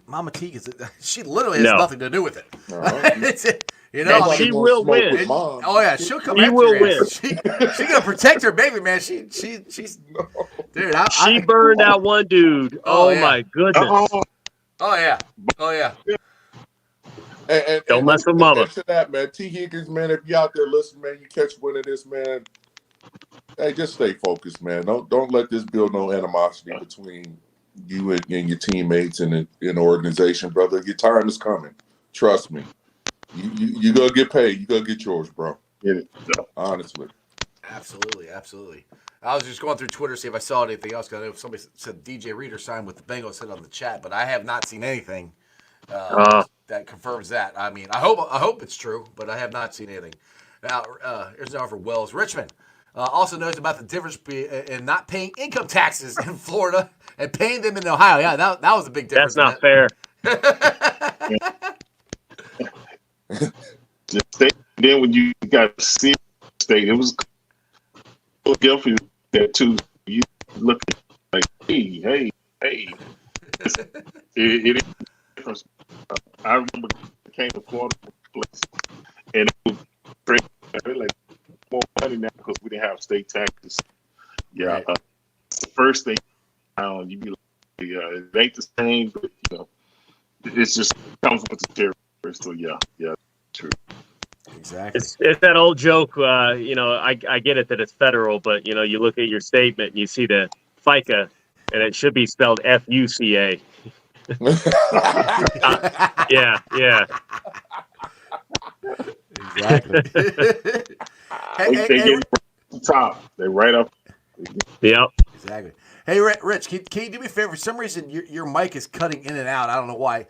[SPEAKER 1] Mama T, because she literally has nothing to do with it. It's, you know,
[SPEAKER 3] and she will win.
[SPEAKER 1] Oh yeah, she'll come. She will win. She's gonna protect her baby, man. She's dude.
[SPEAKER 3] She burned out one dude. Oh my goodness.
[SPEAKER 1] Oh yeah.
[SPEAKER 5] And
[SPEAKER 3] don't mess with Mama.
[SPEAKER 5] To that, man. Tee Higgins, man. If you out there listening, man, you catch wind of this, man. Hey, just stay focused, man. Don't let this build no animosity between you and your teammates and the organization, brother. Your time is coming. Trust me. You gonna get paid. You gonna get yours, bro. Honestly.
[SPEAKER 1] Absolutely. I was just going through Twitter to see if I saw anything else, because I know somebody said DJ Reader signed with the Bengals, said on the chat, but I have not seen anything that confirms that. I mean, I hope it's true, but I have not seen anything. Now, here's an offer for Wells. Richmond also knows about the difference in not paying income taxes in Florida and paying them in Ohio. Yeah, that was a big difference.
[SPEAKER 3] That's not fair.
[SPEAKER 2] Then when you got to see state, it was Philadelphia there too. You look like, hey. It is different. I remember I came to Florida place, and it was crazy. Like more money now because we didn't have state taxes. Yeah, right. First thing you be like, it ain't the same, but you know, it's just comes with the territory. So yeah, true.
[SPEAKER 1] Exactly.
[SPEAKER 3] It's that old joke. You know, I get it that it's federal, but you know, you look at your statement and you see the FICA, and it should be spelled FUCA. Yeah.
[SPEAKER 1] Exactly.
[SPEAKER 2] They get the top. They right up.
[SPEAKER 3] Yep.
[SPEAKER 1] Exactly. Hey, Rich, can you do me a favor? For some reason, your mic is cutting in and out. I don't know why.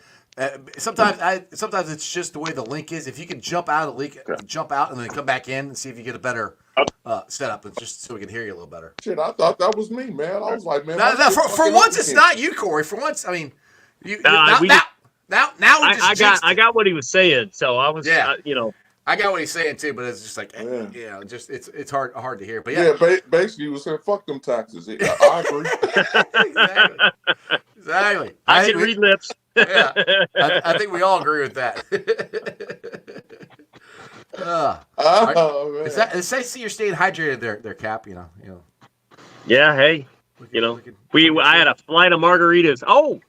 [SPEAKER 1] Sometimes it's just the way the link is. If you can jump out of the link, jump out and then come back in and see if you get a better setup, and just so we can hear you a little better.
[SPEAKER 5] Shit, I thought that was me, man. I was like, man.
[SPEAKER 1] For once, it's not you, Corey. For once, I mean, now
[SPEAKER 3] I got what he was saying, so I was, you know.
[SPEAKER 1] I got what he's saying too, but it's just like, you know, just it's hard to hear. But
[SPEAKER 5] basically, he was saying, "Fuck them taxes." I agree.
[SPEAKER 1] Exactly.
[SPEAKER 3] I can read lips.
[SPEAKER 1] Yeah, I think we all agree with that. It's nice to see you're staying hydrated there, Cap. You know.
[SPEAKER 3] Yeah. Hey. I had a flight of margaritas. Oh,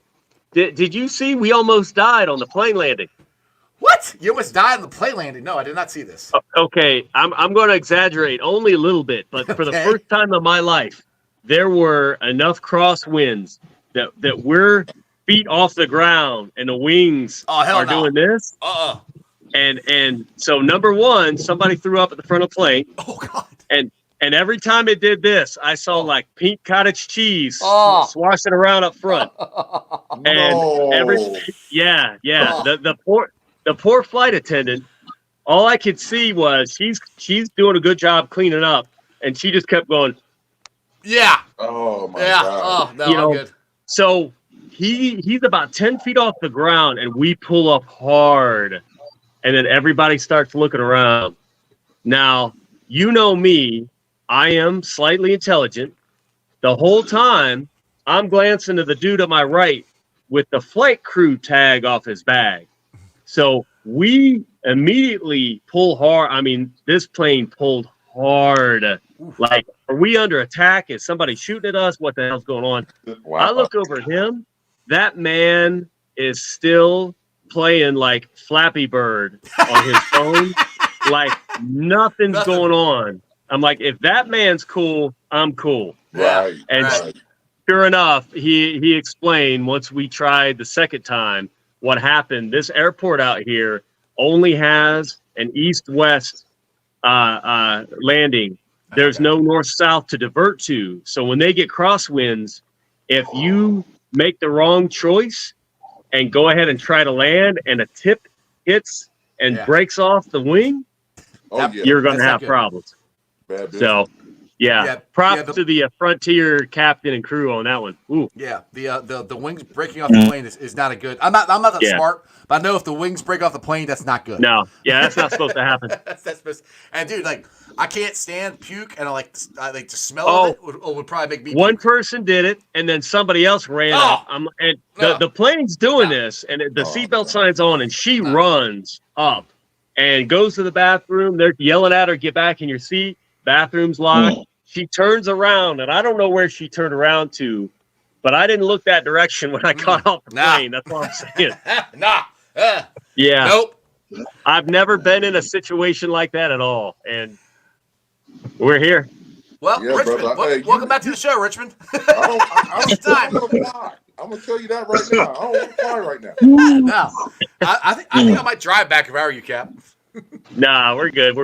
[SPEAKER 3] did you see? We almost died on the plane landing.
[SPEAKER 1] What? You almost died on the plane landing? No, I did not see this.
[SPEAKER 3] Okay, I'm going to exaggerate only a little bit, but for the first time in my life, there were enough crosswinds that we're feet off the ground and the wings are doing this. And so number one, somebody threw up at the front of the plane.
[SPEAKER 1] Oh God.
[SPEAKER 3] And every time it did this, I saw like pink cottage cheese swashing around up front. And yeah. The poor flight attendant, all I could see was she's doing a good job cleaning up, and she just kept going.
[SPEAKER 1] Yeah.
[SPEAKER 5] Oh my
[SPEAKER 1] Oh
[SPEAKER 5] God.
[SPEAKER 1] no, I'm good.
[SPEAKER 3] So he's about 10 feet off the ground, and we pull up hard, and then everybody starts looking around. Now, you know me, I am slightly intelligent. The whole time, I'm glancing to the dude on my right with the flight crew tag off his bag. So we immediately pull hard. I mean, this plane pulled hard. Like, are we under attack? Is somebody shooting at us? What the hell's going on?
[SPEAKER 5] Wow.
[SPEAKER 3] I look over at him. That man is still playing like Flappy Bird on his phone. Like nothing's going on. I'm like, if that man's cool, I'm cool.
[SPEAKER 5] Right.
[SPEAKER 3] And sure enough, he explained once we tried the second time what happened. This airport out here only has an east-west landing. There's no north-south to divert to. So when they get crosswinds, if you make the wrong choice and go ahead and try to land and a tip hits and breaks off the wing, you're going to have problems. So, props to the Frontier captain and crew on that one. Ooh.
[SPEAKER 1] Yeah, the wings breaking off the plane is not a good. I'm not that smart, but I know if the wings break off the plane, that's not good.
[SPEAKER 3] No, that's not supposed to happen.
[SPEAKER 1] And dude, like I can't stand puke, and I like the smell of it would probably make me.
[SPEAKER 3] One person did it, and then somebody else ran up. The plane's doing this, and the seatbelt sign's on, and she runs up and goes to the bathroom. They're yelling at her, "Get back in your seat." Bathroom's locked. She turns around, and I don't know where she turned around to, but I didn't look that direction when I got off the plane. That's what I'm saying. Yeah.
[SPEAKER 1] Nope.
[SPEAKER 3] I've never been in a situation like that at all, and we're here.
[SPEAKER 1] Well, Richmond, welcome back to the show, Richmond.
[SPEAKER 5] I'm going to tell you that right now. I don't want to fly right now.
[SPEAKER 1] No. I think I might drive back if I were you, Cap.
[SPEAKER 3] Nah, we're good.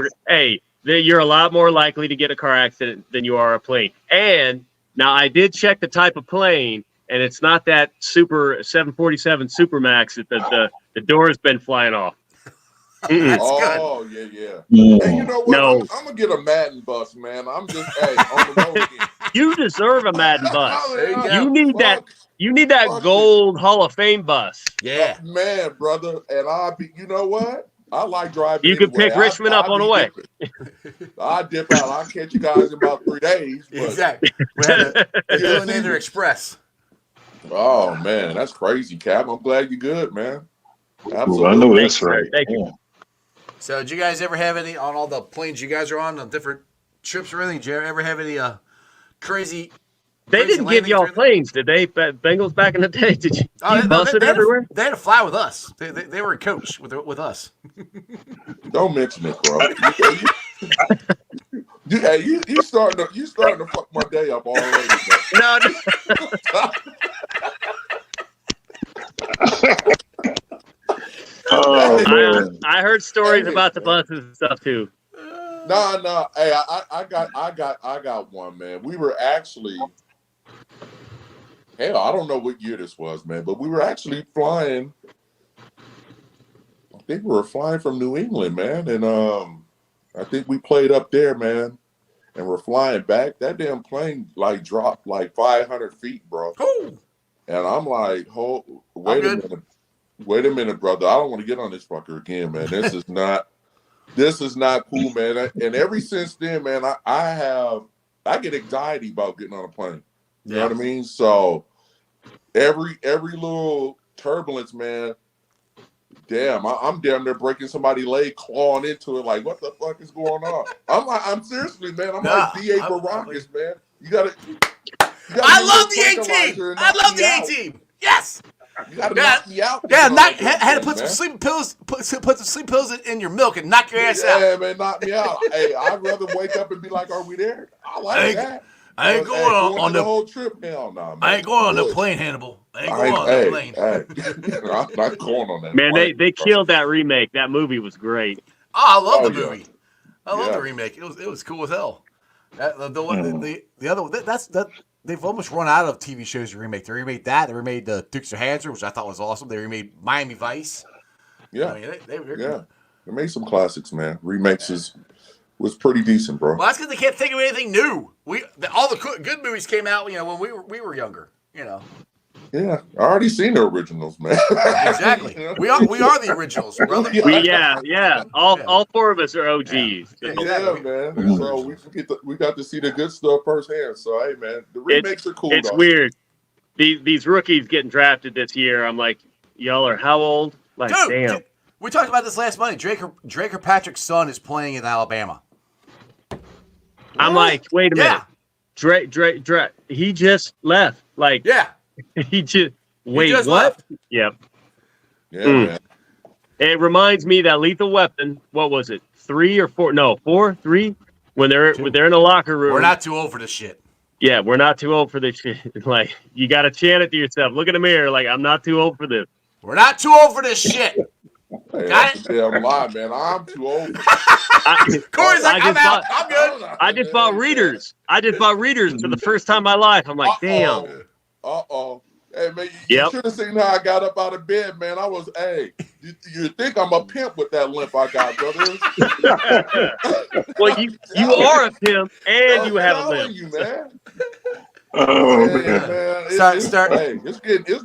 [SPEAKER 3] You're a lot more likely to get a car accident than you are a plane. And now I did check the type of plane, and it's not that Super 747 Supermax that the door has been flying off.
[SPEAKER 1] That's
[SPEAKER 5] good. Yeah. Hey, you know what?
[SPEAKER 3] No.
[SPEAKER 5] I'm going to get a Madden bus, man. I'm just, on the road again.
[SPEAKER 3] You deserve a Madden bus.
[SPEAKER 1] You
[SPEAKER 3] You need that gold Hall of Fame bus.
[SPEAKER 1] Yeah.
[SPEAKER 5] Man, brother. And you know what? I like driving.
[SPEAKER 3] You can pick Richmond up on the way.
[SPEAKER 5] I dip out. I'll catch you guys in about 3 days.
[SPEAKER 1] Exactly. We had a Illinois Express.
[SPEAKER 5] Oh, man. That's crazy, Cap. I'm glad you're good, man. Absolutely.
[SPEAKER 2] I know that's right.
[SPEAKER 3] Thank you.
[SPEAKER 1] So, did you guys ever have any on all the planes you guys are on different trips or anything? Did you ever have any crazy?
[SPEAKER 3] They didn't give y'all planes, did they? Bengals back in the day? Did you?
[SPEAKER 1] Oh,
[SPEAKER 3] bus it everywhere?
[SPEAKER 1] They had to fly with us. They were a coach with us.
[SPEAKER 5] Don't mention it, bro. You starting to fuck my day up already.
[SPEAKER 3] No. I heard stories about the buses and stuff too.
[SPEAKER 5] No. Hey, I got one, man. We were actually, hell, I don't know what year this was, man, but we were actually flying. I think we were flying from New England, man, and I think we played up there, man, and we're flying back. That damn plane like dropped like 500 feet, bro.
[SPEAKER 1] Ooh.
[SPEAKER 5] And I'm like, wait a minute, brother. I don't want to get on this fucker again, man. This is not cool, man. And ever since then, man, I get anxiety about getting on a plane. You know what I mean? So every little turbulence, man, damn, I'm damn near breaking somebody's leg, clawing into it. Like, what the fuck is going on? I'm seriously, man. I'm like D.A. Baracus, man. You gotta.
[SPEAKER 1] I love the A-Team. I love the A-Team. Yes.
[SPEAKER 5] You gotta knock me out.
[SPEAKER 1] Yeah, had to put some sleeping pills, put some sleep pills in your milk and knock your ass out.
[SPEAKER 5] Yeah, man, knock me out. Hey, I'd rather wake up and be like, "Are we there?" I like that.
[SPEAKER 1] I ain't going on
[SPEAKER 5] the
[SPEAKER 1] the
[SPEAKER 5] whole trip. Hell no, man.
[SPEAKER 1] I ain't going on the
[SPEAKER 5] Good.
[SPEAKER 1] plane, Hannibal. I ain't
[SPEAKER 5] I
[SPEAKER 1] going
[SPEAKER 5] ain't,
[SPEAKER 1] on the plane.
[SPEAKER 5] I'm not going on that.
[SPEAKER 3] Man,
[SPEAKER 5] plane,
[SPEAKER 3] they
[SPEAKER 5] bro.
[SPEAKER 3] killed that remake. That movie was great.
[SPEAKER 1] Oh, I love the
[SPEAKER 5] Oh, yeah.
[SPEAKER 1] movie. I love the remake. It was cool as hell. The other one they've almost run out of TV shows to remake. They remade that. They remade the Dukes of Hazzard, which I thought was awesome. They remade Miami Vice.
[SPEAKER 5] Yeah.
[SPEAKER 1] I mean, they
[SPEAKER 5] Yeah. They made some classics, man. Remakes was pretty decent, bro.
[SPEAKER 1] Well, that's because they can't think of anything new. All the good movies came out, when we were younger.
[SPEAKER 5] Yeah, I already seen the originals, man.
[SPEAKER 1] Exactly. We are the originals, brother.
[SPEAKER 3] Yeah. All four of us are OGs.
[SPEAKER 1] Yeah.
[SPEAKER 5] Yeah, man. So we got to see the good stuff firsthand. So hey, man, the remakes are cool.
[SPEAKER 3] It's
[SPEAKER 5] though.
[SPEAKER 3] weird. These rookies getting drafted this year. I'm like, y'all are how old? Like, damn.
[SPEAKER 1] We talked about this last Monday. Drake Kirkpatrick's son is playing in Alabama.
[SPEAKER 3] I'm like, wait a minute. Drake. He just left. Like,
[SPEAKER 1] yeah.
[SPEAKER 3] He just what?
[SPEAKER 1] Left.
[SPEAKER 3] Yep.
[SPEAKER 5] Yeah, man.
[SPEAKER 3] It reminds me that Lethal Weapon. What was it? 3 or 4? No, 4, 3. When they're in the locker room.
[SPEAKER 1] We're not too old for this shit.
[SPEAKER 3] Yeah, we're not too old for this shit. Like, you got to chant it to yourself. Look in the mirror. Like, I'm not too old for this.
[SPEAKER 1] We're not too old for this shit.
[SPEAKER 5] Got it? Yeah, I'm lying, man. I'm too old.
[SPEAKER 1] Corey's like, I'm out. I'm good.
[SPEAKER 3] I just bought readers. I just bought readers for the first time in my life. I'm like, damn.
[SPEAKER 5] Hey, man, you should have seen how I got up out of bed, man. I was, you think I'm a pimp with that limp I got, brother?
[SPEAKER 3] Well, you are a pimp, and you have a limp.
[SPEAKER 5] You, man.
[SPEAKER 2] Man.
[SPEAKER 5] It's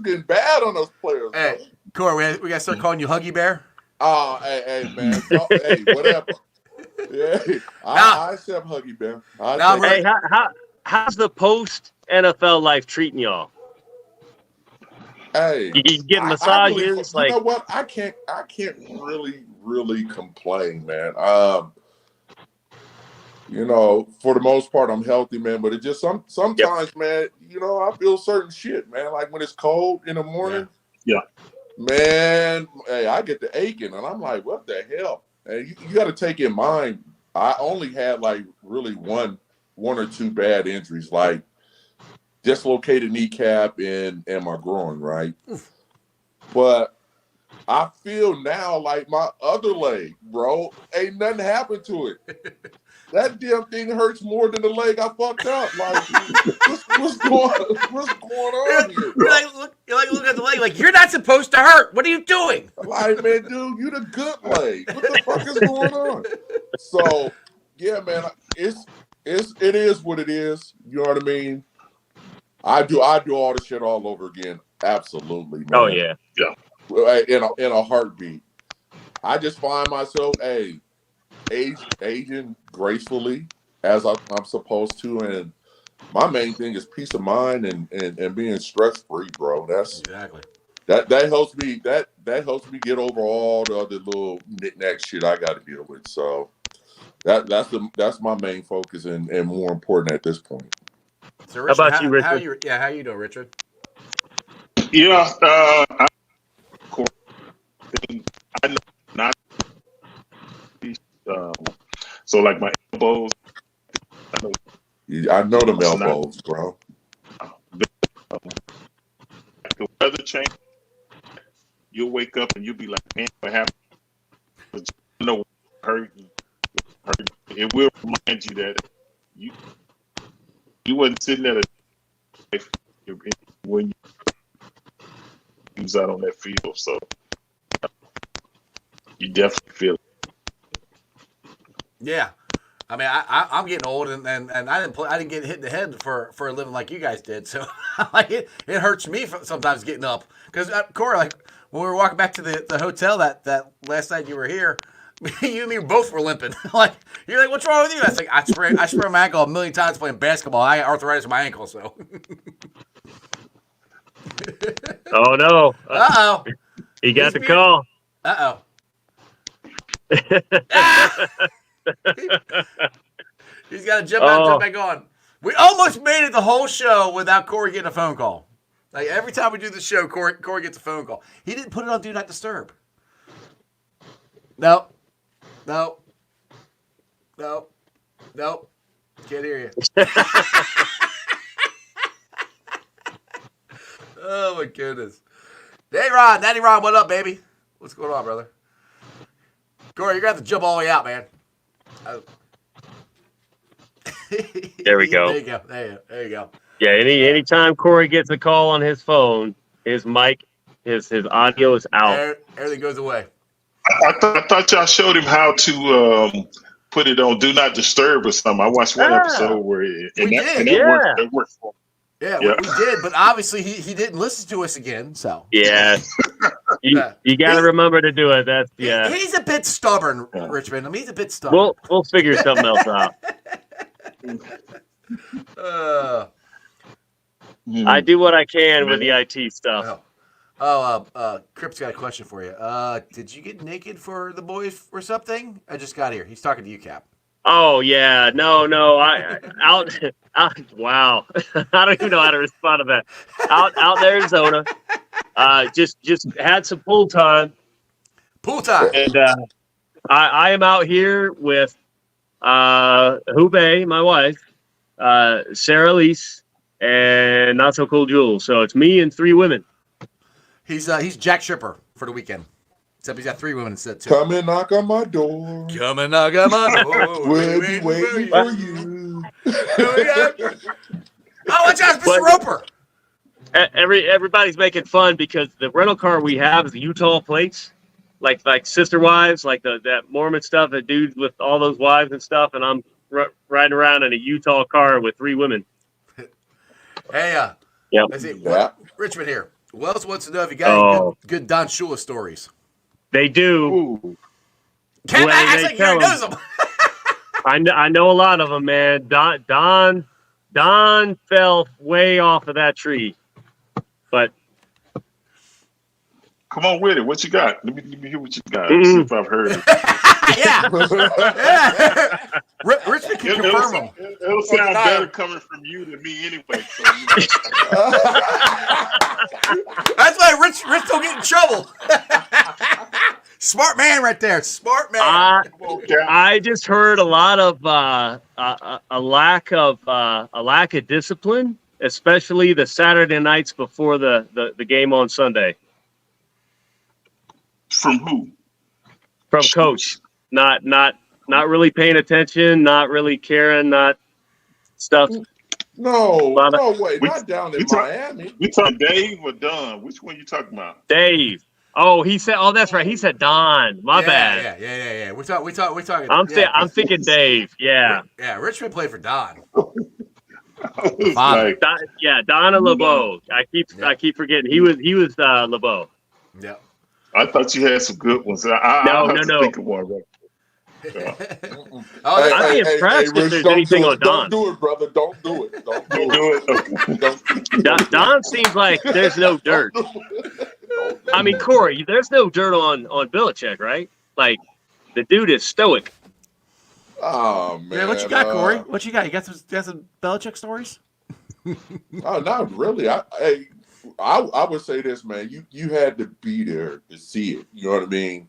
[SPEAKER 5] getting bad on those players.
[SPEAKER 1] Hey,
[SPEAKER 5] man.
[SPEAKER 1] Corey, we got to start calling you Huggy Bear.
[SPEAKER 5] Oh, hey, man. Hey, whatever. Yeah, I accept Huggy Bear.
[SPEAKER 3] Hey, how's the post NFL life treating y'all?
[SPEAKER 5] Hey,
[SPEAKER 3] you get massages.
[SPEAKER 5] You know what? I can't really complain, man. For the most part, I'm healthy, man. But it just sometimes, man. I feel certain shit, man. Like when it's cold in the morning.
[SPEAKER 2] Yeah.
[SPEAKER 5] Man, hey, I get the aching, and I'm like, what the hell? And you got to take in mind, I only had like really one or two bad injuries, like dislocated kneecap and my groin, right? But I feel now like my other leg, bro, ain't nothing happened to it. That damn thing hurts more than the leg I fucked up. Like, what's going on here?
[SPEAKER 1] You're like looking at the leg, like you're not supposed to hurt. What are you doing?
[SPEAKER 5] Like, man, dude, you the good leg. What the fuck is going on? So, yeah, man, it is what it is. You know what I mean? I do all the shit all over again. Absolutely, man.
[SPEAKER 3] Oh yeah.
[SPEAKER 5] In a heartbeat. I just find myself, aging gracefully as I'm supposed to, and my main thing is peace of mind and being stress free, bro. That's
[SPEAKER 1] exactly
[SPEAKER 5] that helps me. That helps me get over all the other little knick-knack shit I got to deal with. So that's my main focus and more important at this point.
[SPEAKER 1] So Richard,
[SPEAKER 3] how about you, Richard?
[SPEAKER 1] How you doing, Richard?
[SPEAKER 2] Yeah, I know not. So like my elbows.
[SPEAKER 5] I know them elbows, bro.
[SPEAKER 2] The weather change. You'll wake up and you'll be like, man, what happened? You know, hurt. It will remind you that you wasn't sitting at when you was out on that field. So you definitely feel it.
[SPEAKER 1] Yeah, I mean, I'm getting old, and I didn't get hit in the head for a living like you guys did. So like it hurts me sometimes getting up because Corey, like when we were walking back to the hotel that last night you were here, you and me both were limping. Like you're like, what's wrong with you? I was like, I sprained my ankle a million times playing basketball. I got arthritis in my ankle, so.
[SPEAKER 3] Oh no!
[SPEAKER 1] Uh-oh.
[SPEAKER 3] He got the call.
[SPEAKER 1] Uh-oh. Ah! He's got to jump out and jump back on. We almost made it the whole show without Corey getting a phone call. Like every time we do the show, Corey gets a phone call. He didn't put it on Do Not Disturb. No. Can't hear you. Oh my goodness. Daddy Ron, what up, baby? What's going on, brother? Corey, you're gonna have to jump all the way out, man.
[SPEAKER 3] There we go.
[SPEAKER 1] There you go. There you go.
[SPEAKER 3] Yeah, anytime Corey gets a call on his phone, his mic, his audio is out.
[SPEAKER 1] Everything goes away.
[SPEAKER 2] I thought y'all showed him how to put it on Do Not Disturb or something. I watched one episode where that worked for him.
[SPEAKER 1] Yeah, we did, but obviously he didn't listen to us again. So
[SPEAKER 3] yeah, you got to remember to do it. That's
[SPEAKER 1] He's a bit stubborn, Richmond. I mean, he's a bit stubborn.
[SPEAKER 3] We'll figure something else out. I do what I can with the IT stuff.
[SPEAKER 1] Crip's got a question for you. Did you get naked for the boys or something? I just got here. He's talking to you, Cap.
[SPEAKER 3] Oh yeah, no. Wow. I don't even know how to respond to that. Out in Arizona, just had some pool time.
[SPEAKER 1] Pool time.
[SPEAKER 3] And I am out here with Hube, my wife, Sarah Lise, and Not So Cool Jules. So it's me and 3 women.
[SPEAKER 1] He's Jack Shipper for the weekend. Except he's got 3 women instead too.
[SPEAKER 5] Come and knock on my door.
[SPEAKER 1] Come and knock on my door.
[SPEAKER 5] We'll be waiting for you.
[SPEAKER 1] Watch out, Mr. Roper.
[SPEAKER 3] Everybody's making fun because the rental car we have is the Utah plates, like sister wives, like that Mormon stuff, that dudes with all those wives and stuff, and I'm riding around in a Utah car with 3 women.
[SPEAKER 1] Hey,
[SPEAKER 3] yep.
[SPEAKER 1] Richmond here. Wells wants to know if you got any good Don Shula stories.
[SPEAKER 3] They do.
[SPEAKER 1] Ken acts like you knows them.
[SPEAKER 3] I know a lot of them, man. Don fell way off of that tree, but
[SPEAKER 2] come on with it. What you got? Let me hear what you got. See if I've heard it.
[SPEAKER 1] yeah. Richmond can confirm them.
[SPEAKER 2] It'll sound better coming from you than me anyway. So,
[SPEAKER 1] That's why Rich don't get in trouble. Smart man right there. Smart man.
[SPEAKER 3] I just heard a lot of a lack of discipline, especially the Saturday nights before the game on Sunday.
[SPEAKER 2] From who?
[SPEAKER 3] From coach. Not really paying attention, not really caring, not stuff.
[SPEAKER 5] No way. Not down in Miami.
[SPEAKER 2] We talking Dave or Don? Which one you talking about?
[SPEAKER 3] Dave. Oh, he said. Oh, that's right. He said Don. My bad.
[SPEAKER 1] Yeah. We're talking.
[SPEAKER 3] I'm thinking Dave. Yeah.
[SPEAKER 1] Yeah. Richmond played for Don.
[SPEAKER 2] Like,
[SPEAKER 3] Don and LeBeau. I keep forgetting. He was LeBeau.
[SPEAKER 1] Yeah.
[SPEAKER 2] I thought you had some good ones. I'll have to think of one. Right. Yeah.
[SPEAKER 3] I'd be impressed if there's anything on Don.
[SPEAKER 5] Don't do it, brother. Don't do it. Don't do
[SPEAKER 3] it. Don seems like there's no dirt. I mean, Corey, there's no dirt on Belichick, right? Like, the dude is stoic.
[SPEAKER 5] Oh man.
[SPEAKER 1] Yeah, what you got, Corey? What you got? You got some Belichick stories?
[SPEAKER 5] Oh, not really. I would say this, man. You had to be there to see it. You know what I mean?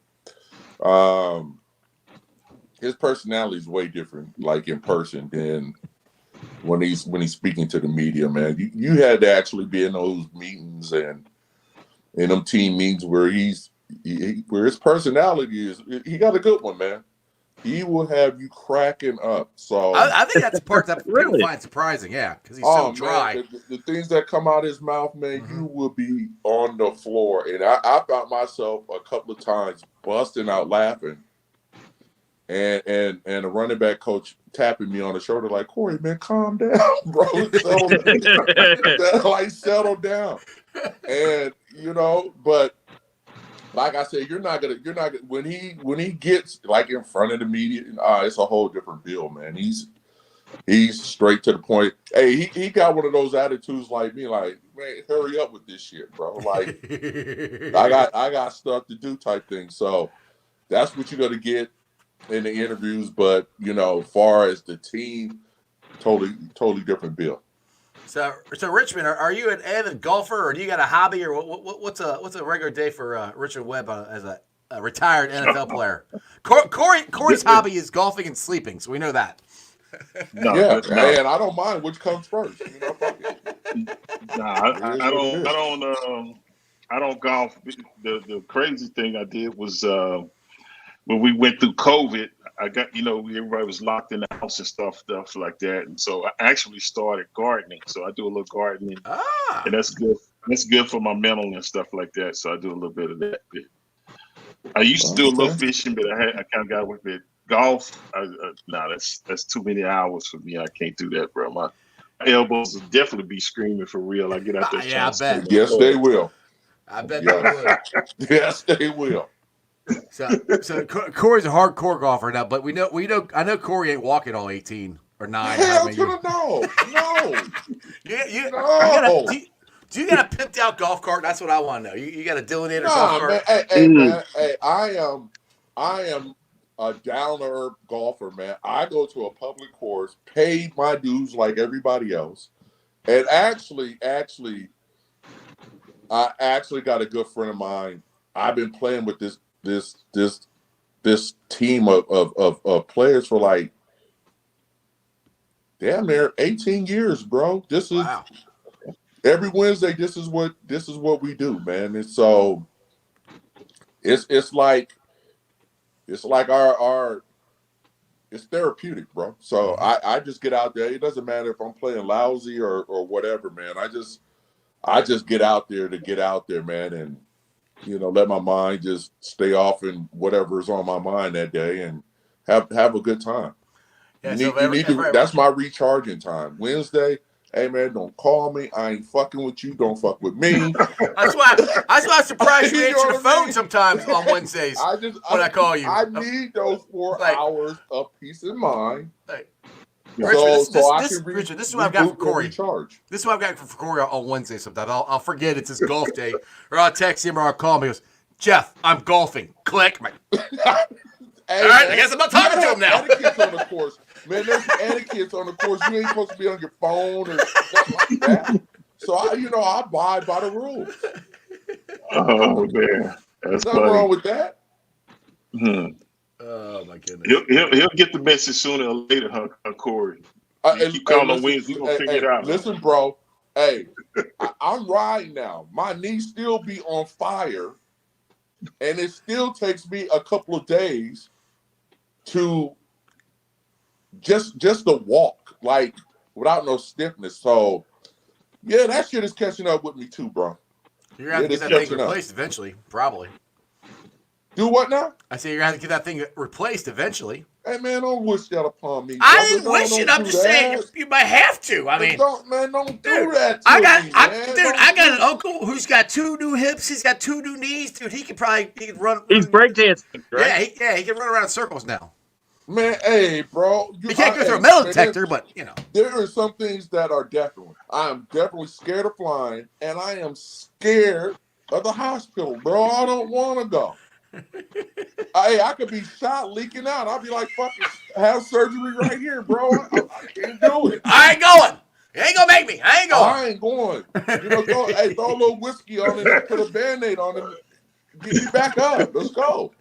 [SPEAKER 5] His personality is way different, like in person, than when he's speaking to the media, man. You had to actually be in those meetings and in them team meetings where where his personality is. He got a good one, man. He will have you cracking up. So
[SPEAKER 1] I think that's the part that people find surprising, because he's so dry.
[SPEAKER 5] Man, the things that come out of his mouth, man, you will be on the floor. And I found myself a couple of times busting out laughing. And a running back coach tapping me on the shoulder like, Corey, man, calm down, bro. Settle down. And but like I said, you're not gonna when he gets like in front of the media, it's a whole different deal, man. He's straight to the point. Hey, he got one of those attitudes like me, like, man, hurry up with this shit, bro. Like I got stuff to do type thing. So that's what you're gonna get in the interviews, but far as the team, totally different bill.
[SPEAKER 1] So Richmond, are you an avid golfer, or do you got a hobby, or what's a regular day for Richard Webb as a retired NFL player? Corey's hobby is golfing and sleeping, so we know that.
[SPEAKER 2] No,
[SPEAKER 5] Yeah,
[SPEAKER 2] no,
[SPEAKER 5] and I don't mind which comes first. You know, fuck it.
[SPEAKER 2] nah,
[SPEAKER 5] It is what it is.
[SPEAKER 2] I don't golf. The crazy thing I did was when we went through COVID, I got, everybody was locked in the house and stuff like that, and so I actually started gardening. So I do a little gardening,
[SPEAKER 1] Ah,
[SPEAKER 2] and that's good. That's good for my mental and stuff like that. So I do a little bit of that. I used to do a little
[SPEAKER 5] Okay.
[SPEAKER 2] fishing, but I kind of got with it. Golf, nah, that's too many hours for me. I can't do that, bro. My elbows will definitely be screaming for real. I get out there
[SPEAKER 1] yeah,
[SPEAKER 2] trying
[SPEAKER 1] I
[SPEAKER 2] to swing
[SPEAKER 1] bet.
[SPEAKER 2] that
[SPEAKER 5] Yes, they
[SPEAKER 2] club.
[SPEAKER 5] will.
[SPEAKER 1] I bet they
[SPEAKER 5] Yes.
[SPEAKER 1] would.
[SPEAKER 5] Yes, they will.
[SPEAKER 1] So Corey's a hardcore golfer now, but I know Corey ain't walking all 18 or 9 or
[SPEAKER 5] Hell
[SPEAKER 1] however
[SPEAKER 5] to
[SPEAKER 1] many.
[SPEAKER 5] the no. No.
[SPEAKER 1] You gotta
[SPEAKER 5] No.
[SPEAKER 1] do you got a pimped out golf cart? That's what I want to know. You got a Dillionator golf
[SPEAKER 5] Nah, man.
[SPEAKER 1] cart?
[SPEAKER 5] Hey, man. Hey, I am a down to earth golfer, man. I go to a public course, paid my dues like everybody else, and actually, I actually got a good friend of mine. I've been playing with this team of players for like damn near 18 years, bro. This is
[SPEAKER 1] Wow.
[SPEAKER 5] every Wednesday. This is what we do, man. And so it's like our it's therapeutic, bro. So I just get out there. It doesn't matter if I'm playing lousy or whatever, man. I just get out there to get out there, man, and let my mind just stay off and whatever is on my mind that day and have a good time.
[SPEAKER 1] Yeah.
[SPEAKER 5] You need to. That's my recharging time. Wednesday, hey man, don't call me. I ain't fucking with you. Don't fuck with me.
[SPEAKER 1] That's why I'm surprised you
[SPEAKER 5] You
[SPEAKER 1] answer
[SPEAKER 5] know
[SPEAKER 1] the
[SPEAKER 5] what I
[SPEAKER 1] phone
[SPEAKER 5] mean?
[SPEAKER 1] sometimes on Wednesdays when I call you.
[SPEAKER 5] I need those 4
[SPEAKER 1] Like-
[SPEAKER 5] hours of peace of mind.
[SPEAKER 1] Like,
[SPEAKER 5] So I can
[SPEAKER 1] Richard, this is what I've got for
[SPEAKER 5] reboot and
[SPEAKER 1] Corey.
[SPEAKER 5] recharge.
[SPEAKER 1] This is what I've got for Corey on Wednesday sometimes. I'll forget it's his golf day, or I'll text him or I'll call him. He goes, Jeff, I'm golfing. Click. I'm like,
[SPEAKER 5] Hey,
[SPEAKER 1] all right,
[SPEAKER 5] man,
[SPEAKER 1] I guess I'm not talking to him now.
[SPEAKER 5] Etiquette on the course, man. There's etiquette on the course. You ain't supposed to be on your phone or stuff like that. So I abide by the rules.
[SPEAKER 2] Oh man,
[SPEAKER 5] There's
[SPEAKER 2] that's
[SPEAKER 5] nothing
[SPEAKER 2] funny.
[SPEAKER 5] wrong with that.
[SPEAKER 1] Oh my goodness.
[SPEAKER 2] He'll get the message sooner or later, huh, Corey? You keep calling on Wednesday, you gonna figure it out.
[SPEAKER 5] Listen, bro. Hey, I'm riding now. My knees still be on fire, and it still takes me a couple of days to just to walk, like without no stiffness. So yeah, that shit is catching up with me too, bro.
[SPEAKER 1] You're gonna have to
[SPEAKER 5] It
[SPEAKER 1] get
[SPEAKER 5] is
[SPEAKER 1] that thing
[SPEAKER 5] catching up.
[SPEAKER 1] replaced eventually, probably.
[SPEAKER 5] Do what now?
[SPEAKER 1] I say you're gonna have to get that thing replaced eventually.
[SPEAKER 5] Hey man, don't wish that upon me.
[SPEAKER 1] I
[SPEAKER 5] brother.
[SPEAKER 1] didn't wish
[SPEAKER 5] Don't
[SPEAKER 1] it. I'm
[SPEAKER 5] do
[SPEAKER 1] just saying
[SPEAKER 5] that.
[SPEAKER 1] you might have to. I mean,
[SPEAKER 5] don't do
[SPEAKER 1] dude,
[SPEAKER 5] that to
[SPEAKER 1] I got
[SPEAKER 5] me, man.
[SPEAKER 1] I got an uncle who's got 2 new hips. He's got 2 new knees, dude. He could run.
[SPEAKER 3] He's breakdancing, right?
[SPEAKER 1] Yeah, he can run around in circles now.
[SPEAKER 5] Man, hey, bro.
[SPEAKER 1] He can't go through a metal detector, but
[SPEAKER 5] there are some things that are definitely. I am definitely scared of flying, and I am scared of the hospital, bro. I don't want to go. Hey, I could be shot leaking out. I'll be like, fucking have surgery right here, bro. I can't do it.
[SPEAKER 1] I ain't going. You ain't gonna make me. I ain't going.
[SPEAKER 5] I ain't going. Throw a little whiskey on it and put a Band-Aid on it. Get me back up. Let's go.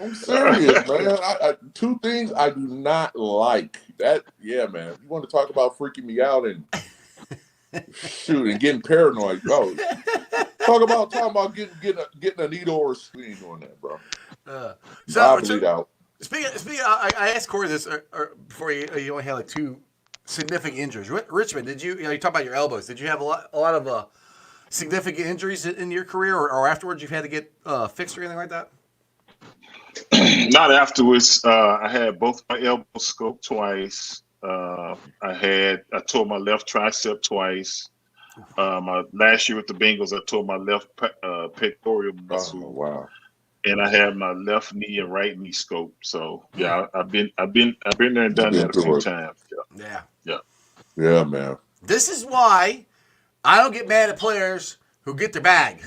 [SPEAKER 5] I'm serious, man. 2 things I do not like. That, yeah, man. You want to talk about freaking me out and shoot and getting paranoid, bro. Talk about getting a needle or a screen on that, bro. I bleed out.
[SPEAKER 1] Speaking I asked Corey this before you only had like 2 significant injuries. Richmond, did you talk about your elbows? Did you have a lot of significant injuries in your career, or afterwards you've had to get fixed or anything like that?
[SPEAKER 2] Not afterwards. I had both my elbows scoped twice. I tore my left tricep twice. My last year with the Bengals, I tore my left pectoral muscle.
[SPEAKER 5] Oh, wow.
[SPEAKER 2] And I had my left knee and right knee scoped. So yeah, I've been there and done that a few times.
[SPEAKER 5] Yeah, man.
[SPEAKER 1] This is why I don't get mad at players who get their bag.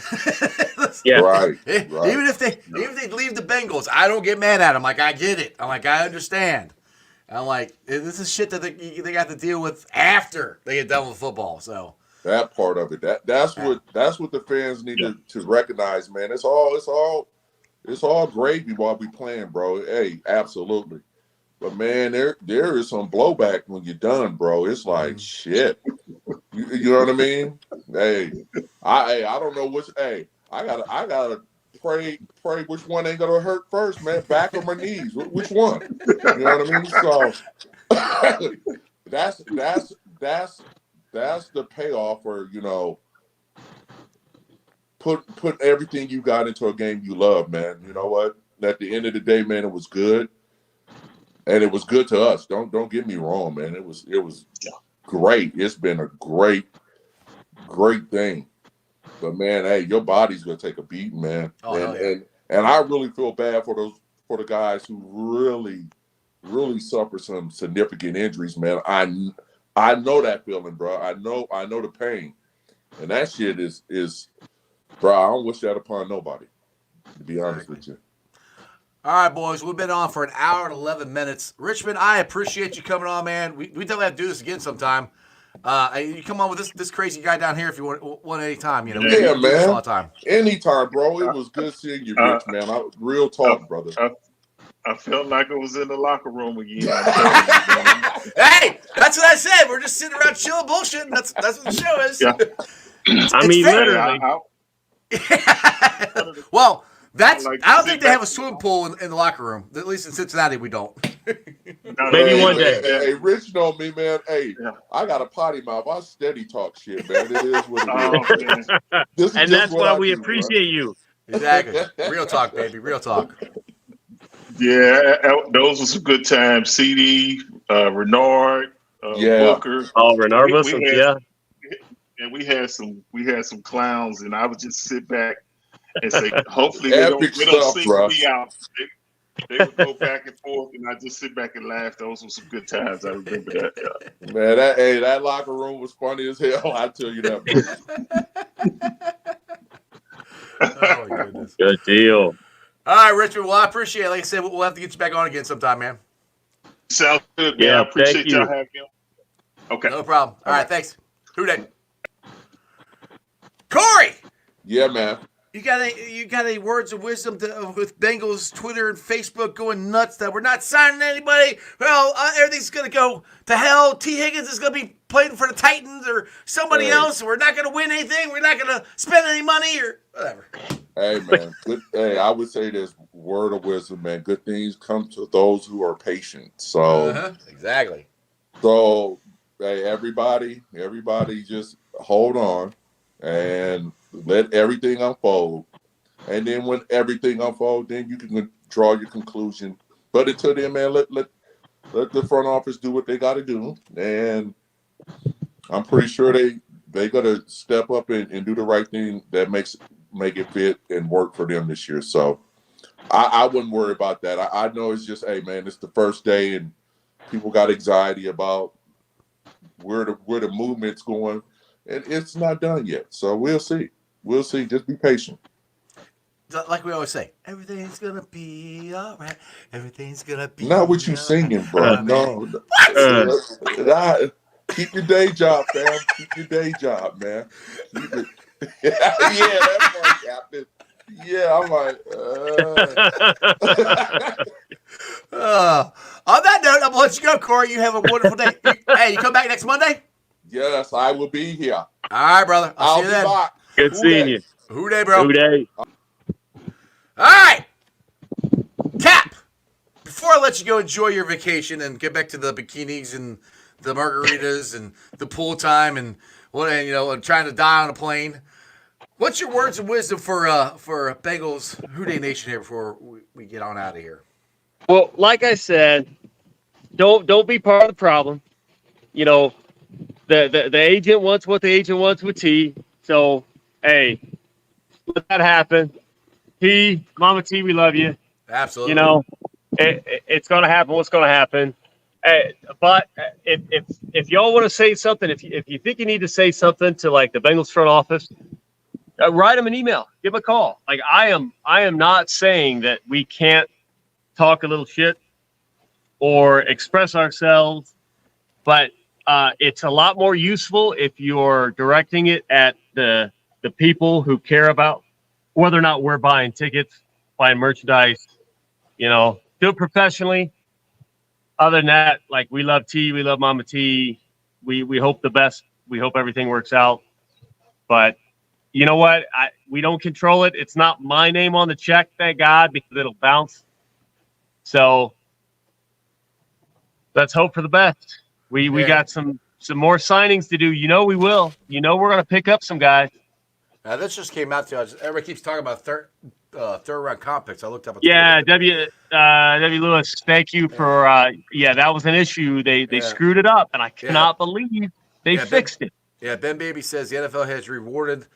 [SPEAKER 3] Yeah.
[SPEAKER 5] Right.
[SPEAKER 1] Even if they leave the Bengals, I don't get mad at them. Like, I get it. I'm like, I understand. I'm like, this is shit that they got to deal with after they get done with football. So
[SPEAKER 5] that part of it, that's what the fans need to recognize, man. It's all gravy while we playing, bro. Hey, absolutely. But man, there is some blowback when you're done, bro. It's like shit. You know what I mean? Hey, I don't know which. Hey, I gotta pray which one ain't gonna hurt first, man. Back or my knees? Which one? You know what I mean? So that's the payoff for put everything you got into a game you love, man. You know what? At the end of the day, man, it was good. And it was good to us. Don't get me wrong, man. It was great. It's been a great thing. But man, hey, your body's gonna take a beating, man.
[SPEAKER 1] Oh,
[SPEAKER 5] and I really feel bad for the guys who really suffer some significant injuries, man. I know that feeling, bro. I know the pain. And that shit is bro, I don't wish that upon nobody, to be honest with you.
[SPEAKER 1] All right, boys, we've been on for an hour and 11 minutes. Richmond, I appreciate you coming on, man. We definitely have to do this again sometime. You come on with this crazy guy down here if you want any time.
[SPEAKER 5] Yeah,
[SPEAKER 1] we do this all
[SPEAKER 5] man.
[SPEAKER 1] the time.
[SPEAKER 5] Anytime, bro. It was good seeing you, Rich, man. Real talk, brother.
[SPEAKER 2] I felt like I was in the locker room again.
[SPEAKER 1] Hey, that's what I said. We're just sitting around chilling, bullshitting. That's what the show is.
[SPEAKER 2] Yeah.
[SPEAKER 3] I mean, literally.
[SPEAKER 1] Well, I don't think they have a swimming pool in the locker room. At least in Cincinnati, we don't.
[SPEAKER 3] Maybe one day.
[SPEAKER 5] Hey, Rich know me, man. Hey, I got a potty mouth. I steady talk shit, man. It is what it is.
[SPEAKER 3] And that's why we appreciate you.
[SPEAKER 1] Exactly. Real talk, baby. Real talk.
[SPEAKER 2] Yeah, those were some good times. CD, Renard, Booker.
[SPEAKER 3] Oh, Renard Wilson, yeah.
[SPEAKER 2] And we had some clowns, and I would just sit back and say, hopefully they don't single me out. They would go back and forth, and I just sit back and laugh. Those were some good times. I remember that. Yeah.
[SPEAKER 5] Man, that locker room was funny as hell. I tell you that.
[SPEAKER 1] Oh my goodness.
[SPEAKER 3] Good deal.
[SPEAKER 1] All right, Richard. Well, I appreciate it. Like I said, we'll have to get you back on again sometime, man.
[SPEAKER 2] Sounds good, man.
[SPEAKER 3] Yeah,
[SPEAKER 2] I appreciate y'all having me. Okay.
[SPEAKER 1] No problem. All right, thanks. Who dat? Corey!
[SPEAKER 5] Yeah, man.
[SPEAKER 1] You got any words of wisdom with Bengals Twitter and Facebook going nuts that we're not signing anybody? Well, everything's going to go to hell. Tee Higgins is going to be playing for the Titans or somebody else. We're not going to win anything. We're not going to spend any money or whatever.
[SPEAKER 5] Hey, man. Hey, I would say this word of wisdom, man. Good things come to those who are patient. So
[SPEAKER 1] exactly.
[SPEAKER 5] So, hey, everybody just hold on and let everything unfold. And then when everything unfolds, then you can draw your conclusion. But until then, man, let the front office do what they got to do. And I'm pretty sure they got to step up and do the right thing that make it fit and work for them this year. So I wouldn't worry about that. I know it's just, hey, man, it's the first day and people got anxiety about where the movement's going. And it's not done yet. So we'll see. We'll see. Just be patient.
[SPEAKER 1] Like we always say, everything's going to be all right. Everything's going to be
[SPEAKER 5] not what you singing, bro. No.
[SPEAKER 1] What?
[SPEAKER 5] Keep your day job, fam. Keep your day job, man. Yeah, that's my captain. Yeah, I'm like,
[SPEAKER 1] on that note, I'm going to let you go, Corey. You have a wonderful day. Hey, you come back next Monday?
[SPEAKER 5] Yes, I will be here.
[SPEAKER 1] All right, brother. I'll see you then.
[SPEAKER 5] Back.
[SPEAKER 3] Good seeing you.
[SPEAKER 1] Who day, bro?
[SPEAKER 3] Who day.
[SPEAKER 1] All right. Cap, before I let you go enjoy your vacation and get back to the bikinis and the margaritas and the pool time and trying to die on a plane, what's your words of wisdom for Bengals Who Day Nation here before we get on out of here?
[SPEAKER 3] Well, like I said, don't be part of the problem. You know, the agent wants what the agent wants with T. So, hey, let that happen. T, Mama T, we love you.
[SPEAKER 1] Absolutely.
[SPEAKER 3] You know, it's going to happen. What's going to happen? But if y'all want to say something, if you think you need to say something to like the Bengals front office, write them an email, give them a call. Like I am not saying that we can't talk a little shit or express ourselves, but it's a lot more useful if you're directing it at the people who care about whether or not we're buying tickets, buying merchandise. You know, do it professionally. other than that, like, we love T, we love Mama T. We hope the best. We hope everything works out. But you know what? We don't control it. It's not my name on the check, thank God, because it'll bounce. So let's hope for the best. We got some more signings to do. You know we will. You know we're going to pick up some guys.
[SPEAKER 1] This just came out to us. Everybody keeps talking about third round comp picks. I looked up.
[SPEAKER 3] W. Lewis, thank you for. That was an issue. They screwed it up, and I cannot believe they fixed it.
[SPEAKER 1] Yeah, Ben Baby says the NFL has rewarded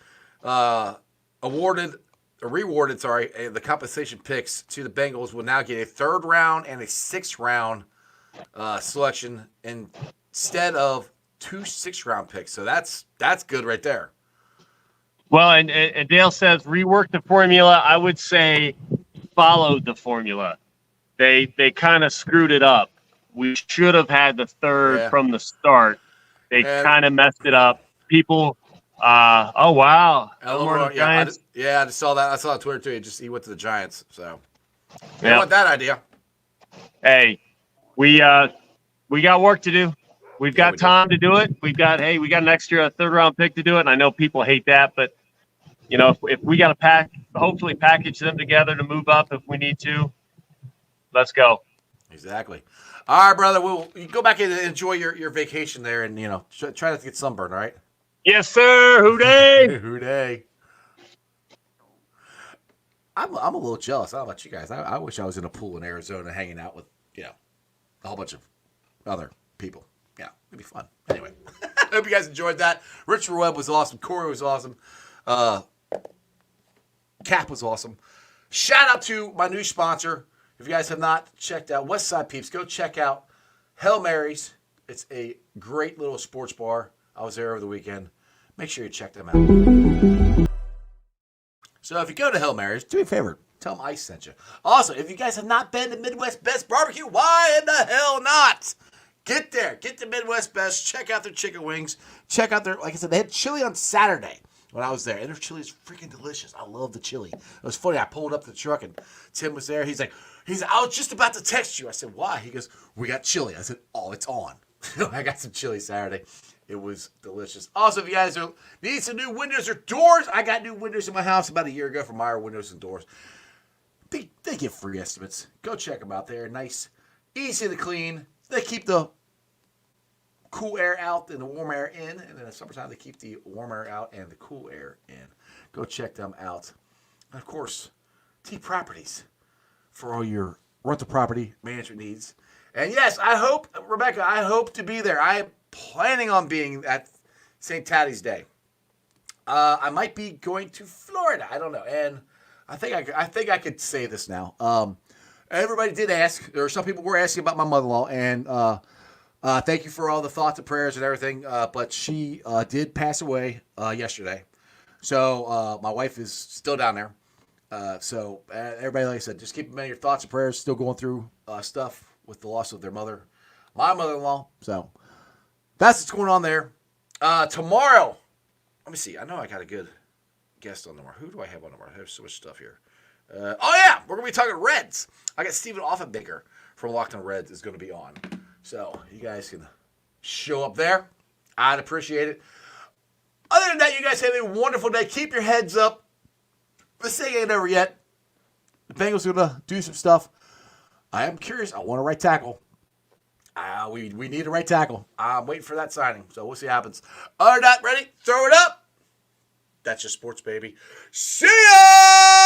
[SPEAKER 1] the compensation picks to the Bengals will now get a 3rd round and a 6th round selection instead of 2 6th-round picks. So that's good right there.
[SPEAKER 3] Well, and Dale says rework the formula. I would say follow the formula. They kind of screwed it up. We should have had the 3rd from the start. They kind of messed it up. People, oh wow,
[SPEAKER 1] I just saw that. I saw it on Twitter too. He went to the Giants. So, I want that idea.
[SPEAKER 3] Hey, we got work to do. We've got time to do it. We got an extra 3rd round pick to do it. And I know people hate that, but you know, if we got to hopefully package them together to move up if we need to. Let's go.
[SPEAKER 1] Exactly. All right, brother. You go back and enjoy your vacation there, and try not to get sunburned. All right.
[SPEAKER 3] Yes, sir. Hooday.
[SPEAKER 1] Hooday. I'm a little jealous. I don't know about you guys. I wish I was in a pool in Arizona hanging out with a whole bunch of other people. Yeah, it'd be fun. Anyway, I hope you guys enjoyed that. Richard Webb was awesome. Corey was awesome. Cap was awesome. Shout out to my new sponsor. If you guys have not checked out Westside Peeps, go check out Hail Mary's. It's a great little sports bar. I was there over the weekend. Make sure you check them out. So if you go to Hail Mary's, do me a favor. Tell them Ice sent you. Also, if you guys have not been to Midwest Best Barbecue, why in the hell not? Get there. Get to Midwest Best. Check out their chicken wings. Check out their, like I said, they had chili on Saturday when I was there. And their chili is freaking delicious. I love the chili. It was funny. I pulled up the truck and Tim was there. He's like, I was just about to text you. I said, why? He goes, we got chili. I said, oh, it's on. I got some chili Saturday. It was delicious. Also, if you guys need some new windows or doors, I got new windows in my house about a year ago from Meyer Windows and Doors. They give free estimates. Go check them out. They're nice, easy to clean. They keep the cool air out and the warm air in. And then in the summertime, they keep the warm air out and the cool air in. Go check them out. And of course, T Properties for all your rental property management needs. And yes, Rebecca, I hope to be there. I am planning on being at St. Taddy's Day. I might be going to Florida. I don't know. And I think I could say this now. Everybody did ask, or some people were asking about my mother-in-law, and thank you for all the thoughts and prayers and everything. But she did pass away yesterday. So my wife is still down there. So everybody, like I said, just keep them in your thoughts and prayers. Still going through stuff with the loss of their mother, my mother-in-law. So that's what's going on there. Tomorrow, let me see. I know I got a good guest on tomorrow. Who do I have on tomorrow? I have so much stuff here. We're going to be talking Reds. I got Stephen Offenbaker from Locked on Reds is going to be on. So you guys can show up there. I'd appreciate it. Other than that, you guys have a wonderful day. Keep your heads up. This thing ain't over yet. The Bengals are going to do some stuff. I am curious. I want a right tackle. We need a right tackle. I'm waiting for that signing, so we'll see what happens. Other than that, ready? Throw it up. That's just sports, baby. See ya!